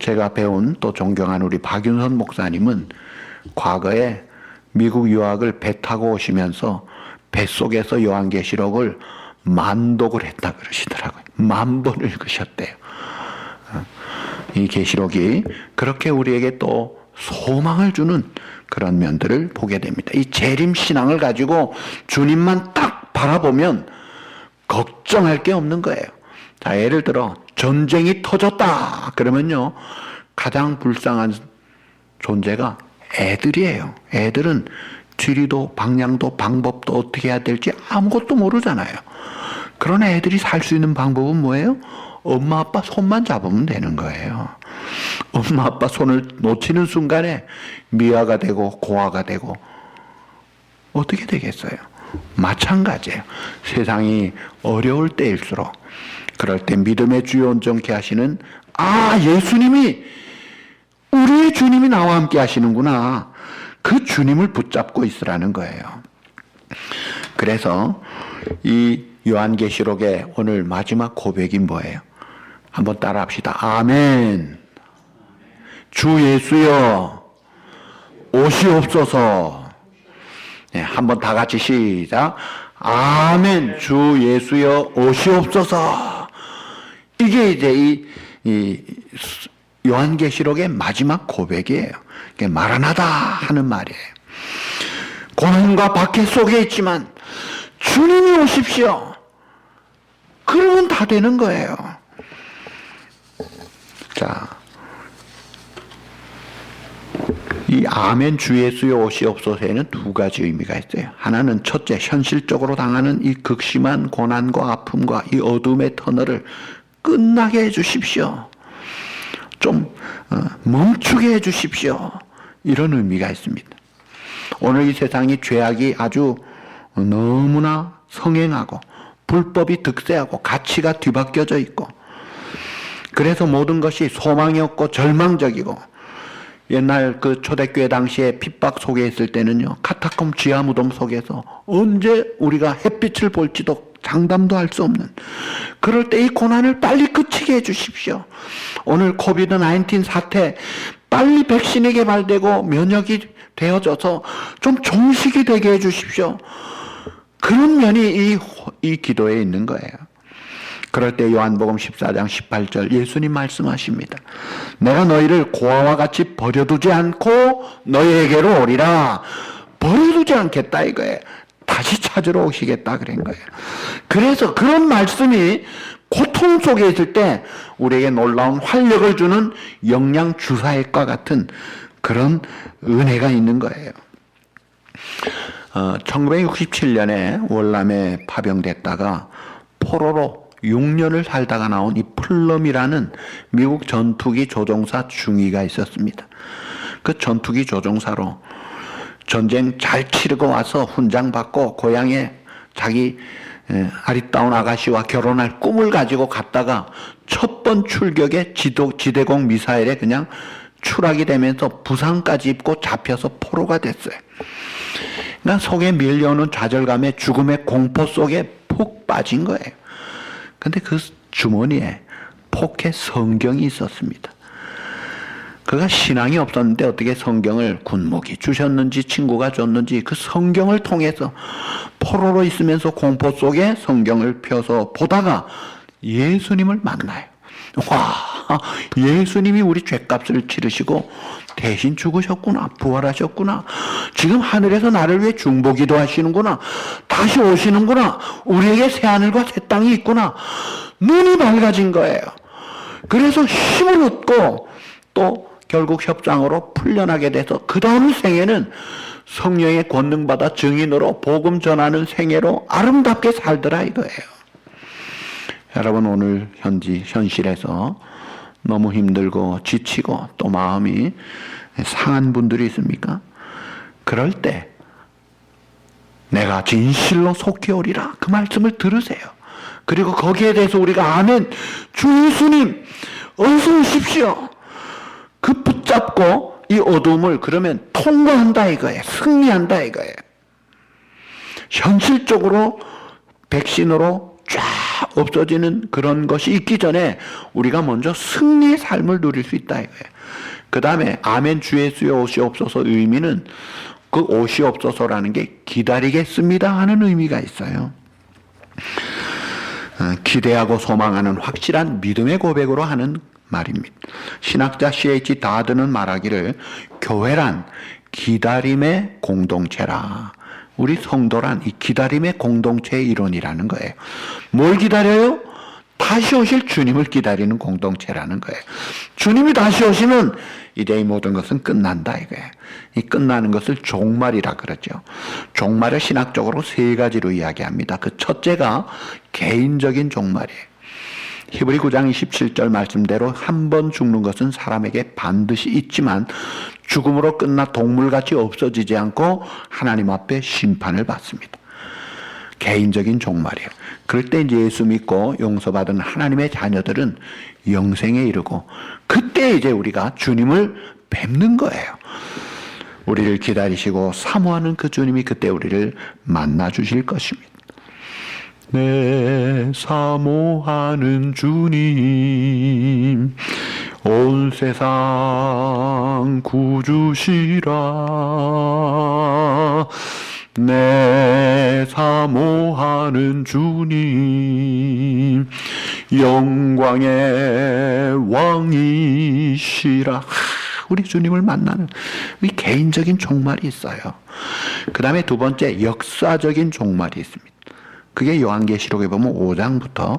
Speaker 2: 제가 배운 또 존경하는 우리 박윤선 목사님은 과거에 미국 유학을 배 타고 오시면서 뱃속에서 요한계시록을 10,000독을 했다 그러시더라고요. 10,000번 읽으셨대요. 이 계시록이 그렇게 우리에게 또 소망을 주는 그런 면들을 보게 됩니다. 이 재림 신앙을 가지고 주님만 딱 바라보면 걱정할 게 없는 거예요. 자, 예를 들어 전쟁이 터졌다 그러면요, 가장 불쌍한 존재가 애들이에요. 애들은 지리도 방향도 방법도 어떻게 해야 될지 아무것도 모르잖아요. 그런 애들이 살 수 있는 방법은 뭐예요? 엄마 아빠 손만 잡으면 되는 거예요. 엄마 아빠 손을 놓치는 순간에 미아가 되고 고아가 되고
Speaker 1: 어떻게 되겠어요? 마찬가지예요. 세상이 어려울 때일수록 그럴 때 믿음의 주요 온전케 하시는 예수님이 우리의 주님이 나와 함께 하시는구나. 그 주님을 붙잡고 있으라는 거예요. 그래서 이 요한계시록의 오늘 마지막 고백이 뭐예요? 한번 따라합시다. 아멘. 주 예수여 오시옵소서. 네, 한번 다 같이 시작. 아멘. 주 예수여 오시옵소서. 이게 이제 이 요한계시록의 마지막 고백이에요. 이게 마라나다 하는 말이에요. 고난과 박해 속에 있지만 주님이 오십시오. 그러면 다 되는 거예요. 자, 이 아멘 주 예수여 오시옵소서에는 두 가지 의미가 있어요. 하나는 첫째, 현실적으로 당하는 이 극심한 고난과 아픔과 이 어둠의 터널을 끝나게 해주십시오. 좀 멈추게 해주십시오. 이런 의미가 있습니다. 오늘 이 세상이 죄악이 아주 너무나 성행하고 불법이 득세하고 가치가 뒤바뀌어져 있고, 그래서 모든 것이 소망이 없고 절망적이고, 옛날 그 초대교회 당시에 핍박 속에 있을 때는요, 카타콤 지하 무덤 속에서 언제 우리가 햇빛을 볼지도 장담도 할 수 없는, 그럴 때 이 고난을 빨리 그치게 해주십시오. 오늘 코비드-19 사태 빨리 백신이 개발되고 면역이 되어져서 좀 종식이 되게 해주십시오. 그런 면이 이 기도에 있는 거예요. 그럴 때 요한복음 14장 18절 예수님 말씀하십니다. 내가 너희를 고아와 같이 버려두지 않고 너희에게로 오리라. 버려두지 않겠다 이거예요. 다시 찾으러 오시겠다 그런 거예요. 그래서 그런 말씀이 고통 속에 있을 때 우리에게 놀라운 활력을 주는 영양 주사액과 같은 그런 은혜가 있는 거예요. 1967년에 월남에 파병됐다가 포로로 6년을 살다가 나온 이 플럼이라는 미국 전투기 조종사 중위가 있었습니다. 그 전투기 조종사로 전쟁 잘 치르고 와서 훈장 받고 고향에 자기 아리따운 아가씨와 결혼할 꿈을 가지고 갔다가 첫 번 출격에 지대공 미사일에 그냥 추락이 되면서 부상까지 입고 잡혀서 포로가 됐어요. 그러니까 속에 밀려오는 좌절감에 죽음의 공포 속에 푹 빠진 거예요. 근데 그 주머니에 포켓 성경이 있었습니다. 그가 신앙이 없었는데 어떻게 성경을 군목이 주셨는지 친구가 줬는지 그 성경을 통해서 포로로 있으면서 공포 속에 성경을 펴서 보다가 예수님을 만나요. 와, 예수님이 우리 죄값을 치르시고 대신 죽으셨구나, 부활하셨구나, 지금 하늘에서 나를 위해 중보기도 하시는구나, 다시 오시는구나, 우리에게 새하늘과 새 땅이 있구나. 눈이 밝아진 거예요. 그래서 힘을 얻고 또 결국 협상으로 풀려나게 돼서 그 다음 생애는 성령의 권능받아 증인으로 복음 전하는 생애로 아름답게 살더라 이거예요. 여러분, 오늘 현실에서 너무 힘들고 지치고 또 마음이 상한 분들이 있습니까? 그럴 때 내가 진실로 속히 오리라 그 말씀을 들으세요. 그리고 거기에 대해서 우리가 아멘 주 예수님 어서 오십시오. 그 붙잡고 이 어둠을 그러면 통과한다 이거예요. 승리한다 이거예요. 현실적으로 백신으로 쫙 없어지는 그런 것이 있기 전에 우리가 먼저 승리의 삶을 누릴 수 있다 이거예요. 그 다음에 아멘 주 예수여 오시옵소서의 의미는 그 오시옵소서라는 게 기다리겠습니다 하는 의미가 있어요. 기대하고 소망하는 확실한 믿음의 고백으로 하는 말입니다. 신학자 C.H. 다드는 말하기를 교회란 기다림의 공동체라. 우리 성도란 이 기다림의 공동체의 일원이라는 거예요. 뭘 기다려요? 다시 오실 주님을 기다리는 공동체라는 거예요. 주님이 다시 오시면 이제 이 모든 것은 끝난다 이거예요. 이 끝나는 것을 종말이라 그러죠. 종말을 신학적으로 세 가지로 이야기합니다. 그 첫째가 개인적인 종말이에요.
Speaker 2: 히브리 9장 27절 말씀대로 한 번 죽는 것은 사람에게 반드시 있지만 죽음으로 끝나 동물같이 없어지지 않고 하나님 앞에 심판을 받습니다. 개인적인 종말이에요. 그럴 때 이제 예수 믿고 용서받은 하나님의 자녀들은 영생에 이르고 그때 이제 우리가 주님을 뵙는 거예요. 우리를 기다리시고 사모하는 그 주님이 그때 우리를 만나 주실 것입니다. 내 사모하는 주님 온 세상 구주시라. 내 사모하는 주님 영광의 왕이시라. 우리 주님을 만나는 이 개인적인 종말이 있어요. 그 다음에 두 번째 역사적인 종말이 있습니다. 그게 요한계시록에 보면 5장부터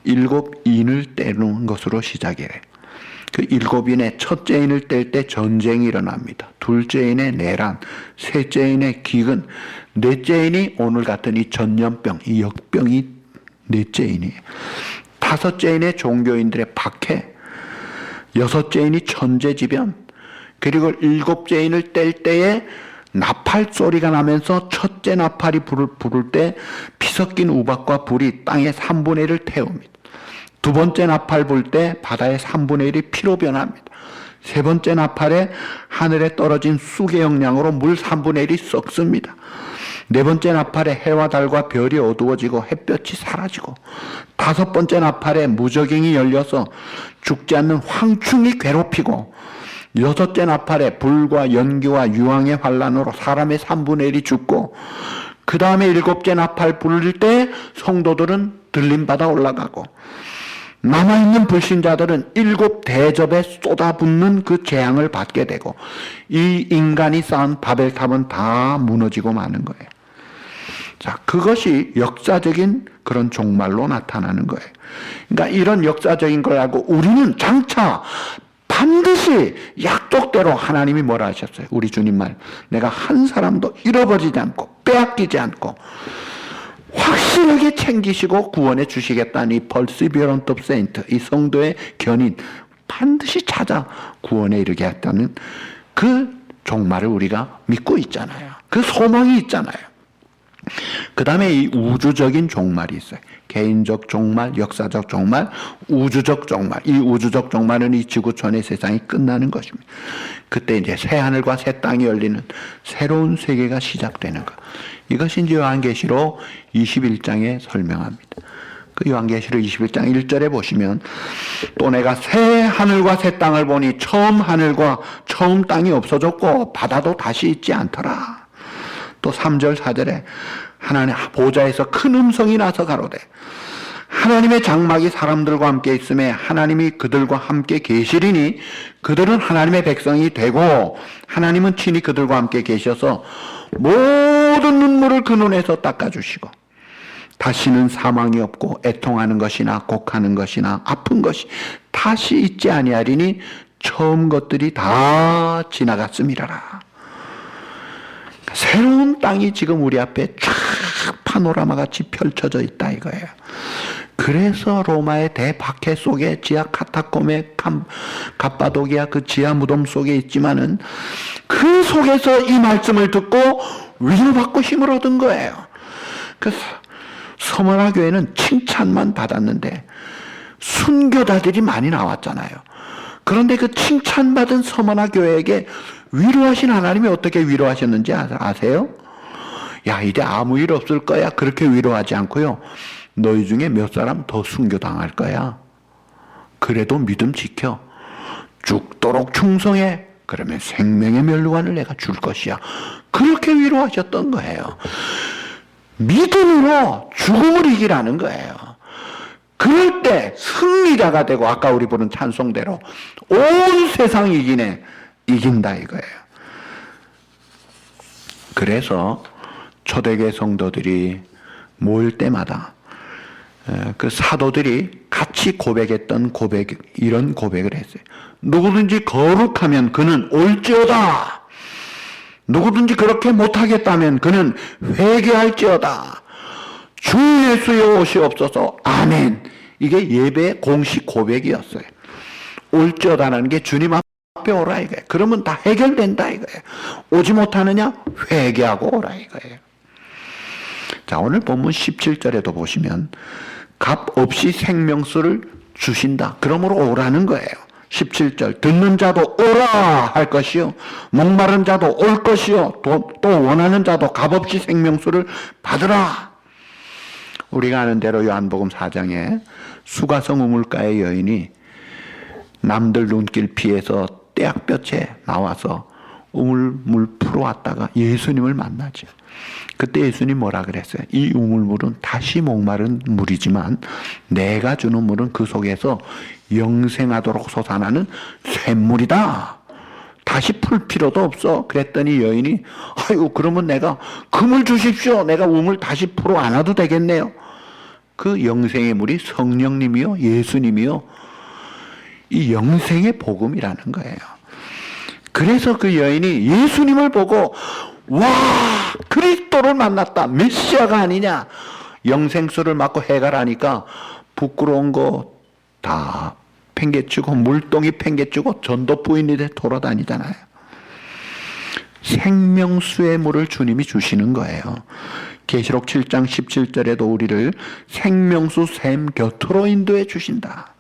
Speaker 2: 7인을 떼는 것으로 시작해요. 그 7인의 첫째 인을 뗄 때 전쟁이 일어납니다. 둘째 인의 내란, 셋째 인의 기근, 넷째 인이 오늘 같은 이 전염병, 이 역병이 넷째 인이에요. 다섯째 인의 종교인들의 박해, 여섯째 인이 천재지변, 그리고 일곱째 인을 뗄 때에 나팔 소리가 나면서 첫째 나팔이 불을 부를 때 피 섞인 우박과 불이 땅의 3분의 1을 태웁니다. 두 번째 나팔 불 때 바다의 3분의 1이 피로 변합니다. 세 번째 나팔에 하늘에 떨어진 쑥의 영향으로 물 3분의 1이 썩습니다. 네 번째 나팔에 해와 달과 별이 어두워지고 햇볕이 사라지고 다섯 번째 나팔에 무저갱이 열려서 죽지 않는 황충이 괴롭히고 여섯째 나팔에 불과 연기와 유황의 환란으로 사람의 3분의 1이 죽고 그 다음에 일곱째 나팔 불릴 때 성도들은 들림받아 올라가고 남아있는 불신자들은 7 대접에 쏟아붓는 그 재앙을 받게 되고 이 인간이 쌓은 바벨탑은 다 무너지고 마는 거예요. 자, 그것이 역사적인 그런 종말로 나타나는 거예요. 그러니까 이런 역사적인 걸 알고 우리는 장차 반드시 약속대로 하나님이 뭐라 하셨어요? 우리 주님 말, 내가 한 사람도 잃어버리지 않고 빼앗기지 않고 확실하게 챙기시고 구원해 주시겠다는 이 perseverance of saint, 이 성도의 견인 반드시 찾아 구원에 이르게 했다는 그 종말을 우리가 믿고 있잖아요. 그 소망이 있잖아요. 그 다음에 이 우주적인 종말이 있어요. 개인적 종말, 역사적 종말, 우주적 종말. 이 우주적 종말은 이 지구촌의 세상이 끝나는 것입니다. 그때 이제 새 하늘과 새 땅이 열리는 새로운 세계가 시작되는 것. 이것이 이제 요한계시록 21장에 설명합니다. 그 요한계시록 21장 1절에 보시면 또 내가 새 하늘과 새 땅을 보니 처음 하늘과 처음 땅이 없어졌고 바다도 다시 있지 않더라. 또 3절 4절에 하나님 보좌에서 큰 음성이 나서 가로되 하나님의 장막이 사람들과 함께 있음에 하나님이 그들과 함께 계시리니 그들은 하나님의 백성이 되고 하나님은 친히 그들과 함께 계셔서 모든 눈물을 그 눈에서 닦아주시고 다시는 사망이 없고 애통하는 것이나 곡하는 것이나 아픈 것이 다시 있지 아니하리니 처음 것들이 다 지나갔음이라라. 새로운 땅이 지금 우리 앞에 쫙 파노라마 같이 펼쳐져 있다 이거예요. 그래서 로마의 대박해 속에 지하 카타콤의 갑바도기아 그 지하 무덤 속에 있지만은 그 속에서 이 말씀을 듣고 위로받고 힘을 얻은 거예요. 그래서 서머나 교회는 칭찬만 받았는데 순교자들이 많이 나왔잖아요. 그런데 그 칭찬받은 서머나 교회에게 위로하신 하나님이 어떻게 위로하셨는지 아세요? 야, 이제 아무 일 없을 거야. 그렇게 위로하지 않고요. 너희 중에 몇 사람 더 순교당할 거야. 그래도 믿음 지켜. 죽도록 충성해. 그러면 생명의 면류관을 내가 줄 것이야. 그렇게 위로하셨던 거예요. 믿음으로 죽음을 이기라는 거예요. 그럴 때 승리자가 되고 아까 우리 부른 찬송대로 온 세상 이긴다 이거예요. 그래서 초대교회 성도들이 모일 때마다 그 사도들이 같이 고백했던 이런 고백을 했어요. 누구든지 거룩하면 그는 올지어다. 누구든지 그렇게 못하겠다면 그는 회개할지어다. 주 예수여 오시옵소서. 아멘.
Speaker 1: 이게 예배의 공식 고백이었어요. 올지어다라는 게 주님 앞에 오라 이거예요. 그러면 다 해결된다 이거예요. 오지 못하느냐? 회개하고 오라 이거예요. 자, 오늘 본문 17절에도 보시면 값 없이 생명수를 주신다. 그러므로 오라는 거예요. 17절 듣는 자도 오라 할 것이요 목마른 자도 올 것이요 또 원하는 자도 값없이 생명수를 받으라. 우리가 아는 대로 요한복음 4장에 수가성 우물가의 여인이 남들 눈길 피해서 떼약볕에 나와서 우물물 풀어왔다가 예수님을 만나죠. 그때 예수님 뭐라 그랬어요? 이 우물물은 다시 목마른 물이지만 내가 주는 물은 그 속에서 영생하도록 솟아나는 샘물이다. 다시 풀 필요도 없어. 그랬더니 여인이 아이고 그러면 내가 그 물 주십시오. 내가 우물 다시 풀어 안 와도 되겠네요. 그 영생의 물이 성령님이요 예수님이요 이 영생의 복음이라는 거예요. 그래서 그 여인이 예수님을 보고 와 그리스도를 만났다. 메시아가 아니냐. 영생수를 맞고 해갈하니까 부끄러운 거 다 팽개치고 물동이 팽개치고 전도 부인이 돼 돌아다니잖아요. 생명수의 물을 주님이 주시는 거예요. 계시록 7장 17절에도 우리를 생명수 샘 곁으로 인도해 주신다.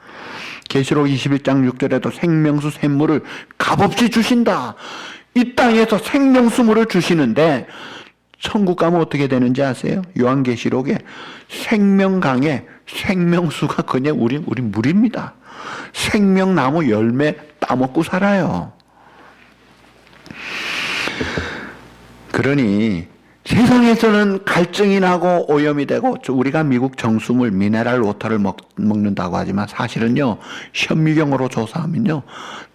Speaker 1: 계시록 21장 6절에도 생명수 샘물을 값없이 주신다. 이 땅에서 생명수물을 주시는데 천국 가면 어떻게 되는지 아세요? 요한계시록에 생명강에 생명수가 그냥 우리 물입니다. 생명나무 열매 따먹고 살아요. 그러니 세상에서는 갈증이 나고 오염이 되고 우리가 미국 정수물 미네랄 워터를 먹는다고 하지만 사실은요 현미경으로 조사하면요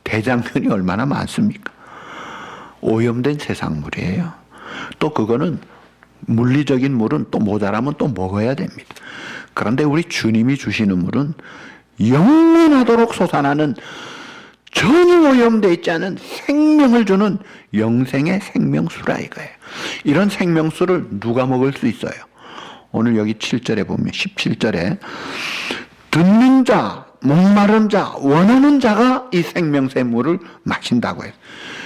Speaker 1: 대장균이 얼마나 많습니까? 오염된 세상물이에요. 또 그거는 물리적인 물은 또 모자라면 또 먹어야 됩니다. 그런데 우리 주님이 주시는 물은 영원하도록 솟아나는 전혀 오염되어 있지 않은 생명을 주는 영생의 생명수라 이거예요. 이런 생명수를 누가 먹을 수 있어요? 오늘 여기 7절에 보면 17절에 듣는 자, 목마른 자, 원하는 자가 이 생명의 물을 마신다고 해요.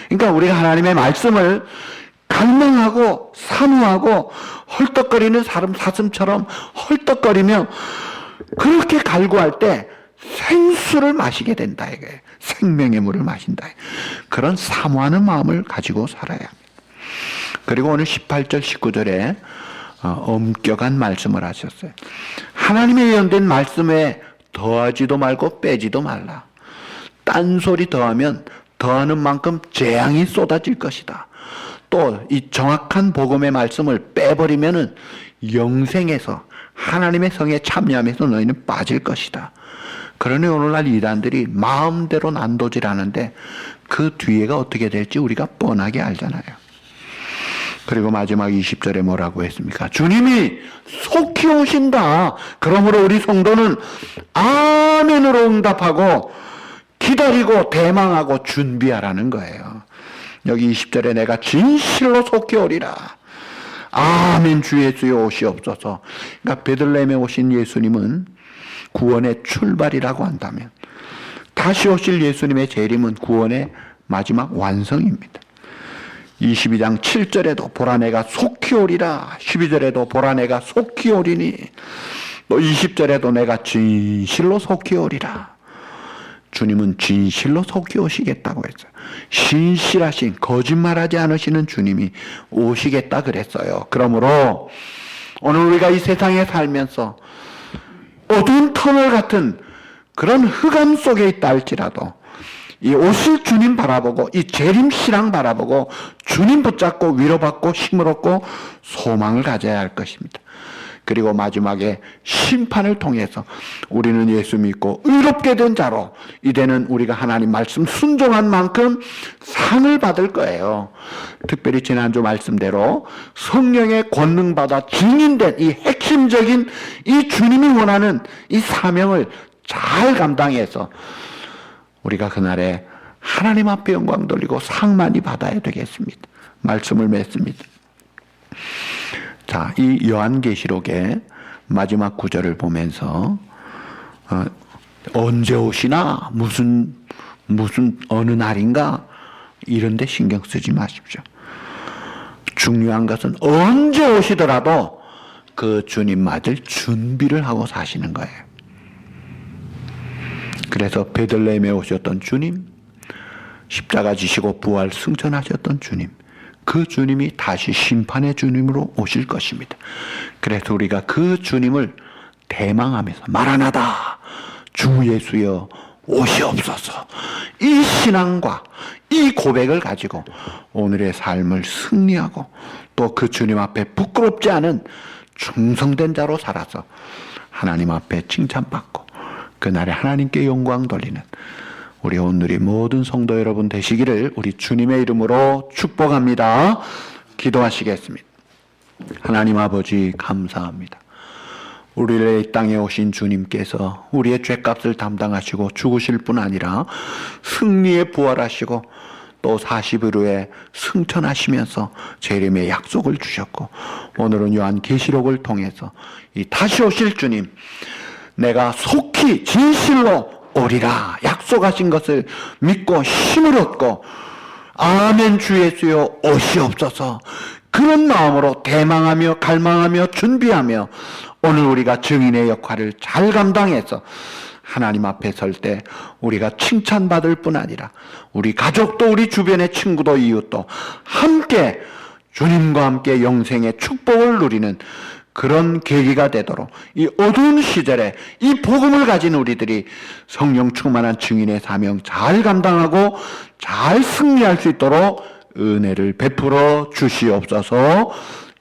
Speaker 1: 그러니까 우리가 하나님의 말씀을 갈망하고 사모하고 헐떡거리는 사람 사슴처럼 헐떡거리며 그렇게 갈구할 때 생수를 마시게 된다 이거예요. 생명의 물을 마신다. 그런 사모하는 마음을 가지고 살아야 합니다. 그리고 오늘 18절 19절에 엄격한 말씀을 하셨어요. 하나님의 예언된 말씀에 더하지도 말고 빼지도 말라. 딴소리 더하면 더하는 만큼 재앙이 쏟아질 것이다. 또 이 정확한 복음의 말씀을 빼버리면은 영생에서 하나님의 성에 참여하면서 너희는 빠질 것이다. 그러니 오늘날 이단들이 마음대로 난도질하는데 그 뒤에가 어떻게 될지 우리가 뻔하게 알잖아요. 그리고 마지막 20절에 뭐라고 했습니까? 주님이 속히 오신다. 그러므로 우리 성도는 아멘으로 응답하고 기다리고 대망하고 준비하라는 거예요. 여기 20절에 내가 진실로 속히 오리라. 아멘 주 예수여 오시옵소서. 그러니까 베들레헴에 오신 예수님은 구원의 출발이라고 한다면 다시 오실 예수님의 재림은 구원의 마지막 완성입니다. 22장 7절에도 보라 내가 속히 오리라. 12절에도 보라 내가 속히 오리니 또 20절에도 내가 진실로 속히 오리라. 주님은 진실로 속히 오시겠다고 했어요. 신실하신 거짓말하지 않으시는 주님이 오시겠다 그랬어요. 그러므로 오늘 우리가 이 세상에 살면서 어두운 터널 같은 그런 흑암 속에 있다 할지라도 이 오실 주님 바라보고 이 재림 신앙 바라보고 주님 붙잡고 위로받고 힘을 얻고 소망을 가져야 할 것입니다. 그리고 마지막에 심판을 통해서 우리는 예수 믿고 의롭게 된 자로 이제는 우리가 하나님 말씀 순종한 만큼 상을 받을 거예요. 특별히 지난주 말씀대로 성령의 권능 받아 증인된 이 핵심적인 이 주님이 원하는 이 사명을 잘 감당해서 우리가 그날에 하나님 앞에 영광 돌리고 상 많이 받아야 되겠습니다. 말씀을 맺습니다. 자, 이 요한계시록의 마지막 구절을 보면서
Speaker 2: 언제 오시나 무슨 어느 날인가 이런 데 신경 쓰지 마십시오. 중요한 것은 언제 오시더라도 그 주님 맞을 준비를 하고 사시는 거예요. 그래서 베들레헴에 오셨던 주님, 십자가 지시고 부활 승천하셨던 주님, 그 주님이 다시 심판의 주님으로 오실 것입니다. 그래서 우리가 그 주님을 대망하면서 마라나다 주 예수여 오시옵소서, 이 신앙과 이 고백을 가지고 오늘의 삶을 승리하고 또 그 주님 앞에 부끄럽지 않은 충성된 자로 살아서 하나님 앞에 칭찬받고 그날에 하나님께 영광 돌리는 우리 오늘의 모든 성도 여러분 되시기를 우리 주님의 이름으로 축복합니다. 기도하시겠습니다. 하나님 아버지 감사합니다. 우리를 이 땅에 오신 주님께서 우리의 죄값을 담당하시고 죽으실 뿐 아니라 승리에 부활하시고 또 40일 후에 승천하시면서 재림의 약속을 주셨고 오늘은 요한계시록을 통해서 이 다시 오실 주님, 내가 속히 진실로 오리라 약속하신 것을 믿고 힘을 얻고 아멘 주 예수여 오시옵소서, 그런 마음으로 대망하며 갈망하며 준비하며 오늘 우리가 증인의 역할을 잘 감당해서 하나님 앞에 설 때 우리가 칭찬받을 뿐 아니라 우리 가족도 우리 주변의 친구도 이웃도 함께 주님과 함께 영생의 축복을 누리는 그런 계기가 되도록 이 어두운 시절에 이 복음을 가진 우리들이 성령 충만한 증인의 사명 잘 감당하고 잘 승리할 수 있도록 은혜를 베풀어 주시옵소서.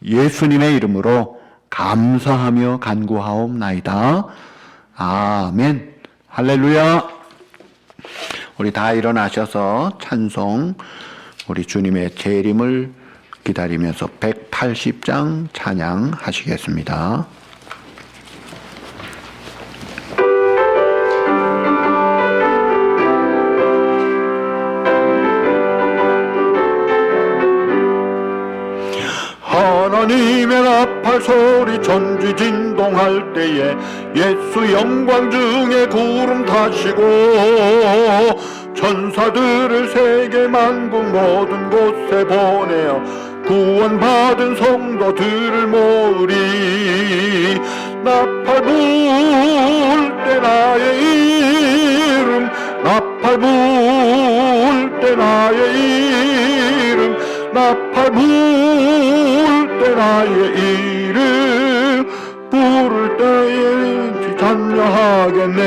Speaker 2: 예수님의 이름으로 감사하며 간구하옵나이다. 아멘. 할렐루야. 우리 다 일어나셔서 찬송, 우리 주님의 재림을 기다리면서 180장 찬양하시겠습니다.
Speaker 3: 하나님의 나팔 소리 천지진동할 때에 예수 영광 중에 구름 타시고 천사들을 세계 만국 모든 곳에 보내어 구원받은 성도들을 모으리. 나팔 불 때 나의 이름, 나팔 불 때 나의 이름, 나팔 불 때 나의 이름 부를 때에 찬양하겠네.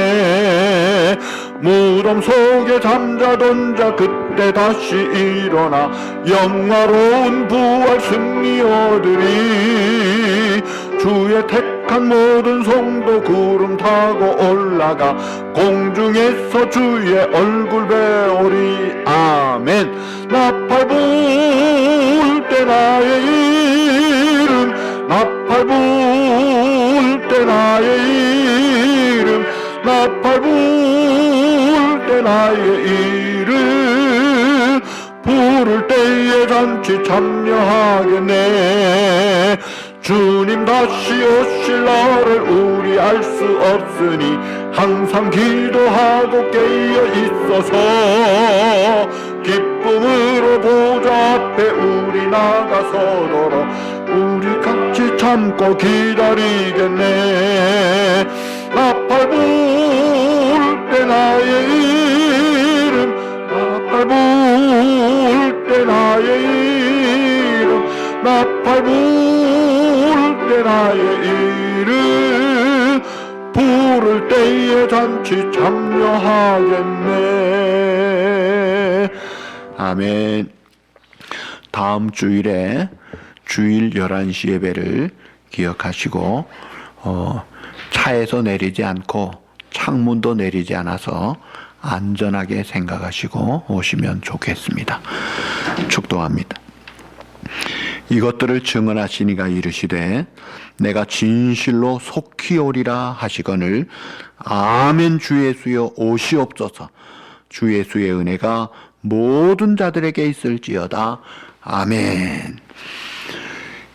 Speaker 3: 무덤 속에 잠자던 자 그때 다시 일어나 영화로운 부활 승리 얻으리. 주의 택한 모든 성도 구름 타고 올라가 공중에서 주의 얼굴 배우리. 아멘. 나팔 불 때 나의 이름, 나팔 불 때 나의 이름, 나팔 불 때 나의 이름 부를 때에 잔치 참여하겠네. 주님 다시 오실 날을 우리 알 수 없으니 항상 기도하고 깨어 있어서 기쁨으로 보좌 앞에 우리 나가서도록 우리 같이 참고 기다리겠네. 나팔 불 때 나의 이름, 나팔 불 때 나의 이름, 나팔 불 때 나의 이름 부를 때에 잔치 참여하겠네.
Speaker 2: 아멘. 다음 주일에 주일 11시 예배를 기억하시고 차에서 내리지 않고 창문도 내리지 않아서 안전하게 생각하시고 오시면 좋겠습니다. 축도합니다. 이것들을 증언하시니가 이르시되 내가 진실로 속히 오리라 하시거늘 아멘 주 예수여 오시옵소서. 주 예수의 은혜가 모든 자들에게 있을지어다. 아멘.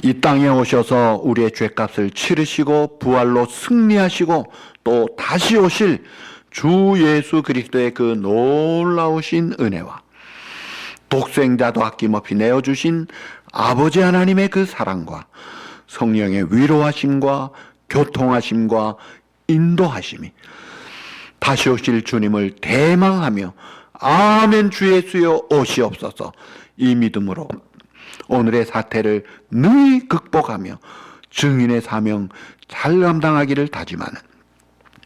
Speaker 2: 이 땅에 오셔서 우리의 죄값을 치르시고 부활로 승리하시고 또 다시 오실 주 예수 그리스도의 그 놀라우신 은혜와 독생자도 아낌없이 내어주신 아버지 하나님의 그 사랑과 성령의 위로하심과 교통하심과 인도하심이 다시 오실 주님을 대망하며 아멘 주 예수여 오시옵소서 이 믿음으로 오늘의 사태를 능히 극복하며 증인의 사명 잘 감당하기를 다짐하는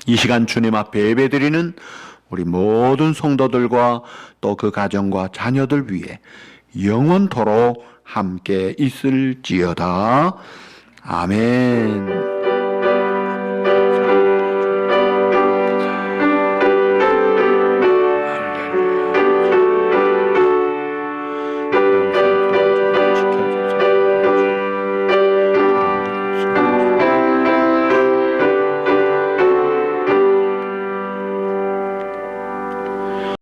Speaker 2: 이 시간 주님 앞에 예배드리는 우리 모든 성도들과 또 그 가정과 자녀들 위해 영원토록 함께 있을지어다. 아멘.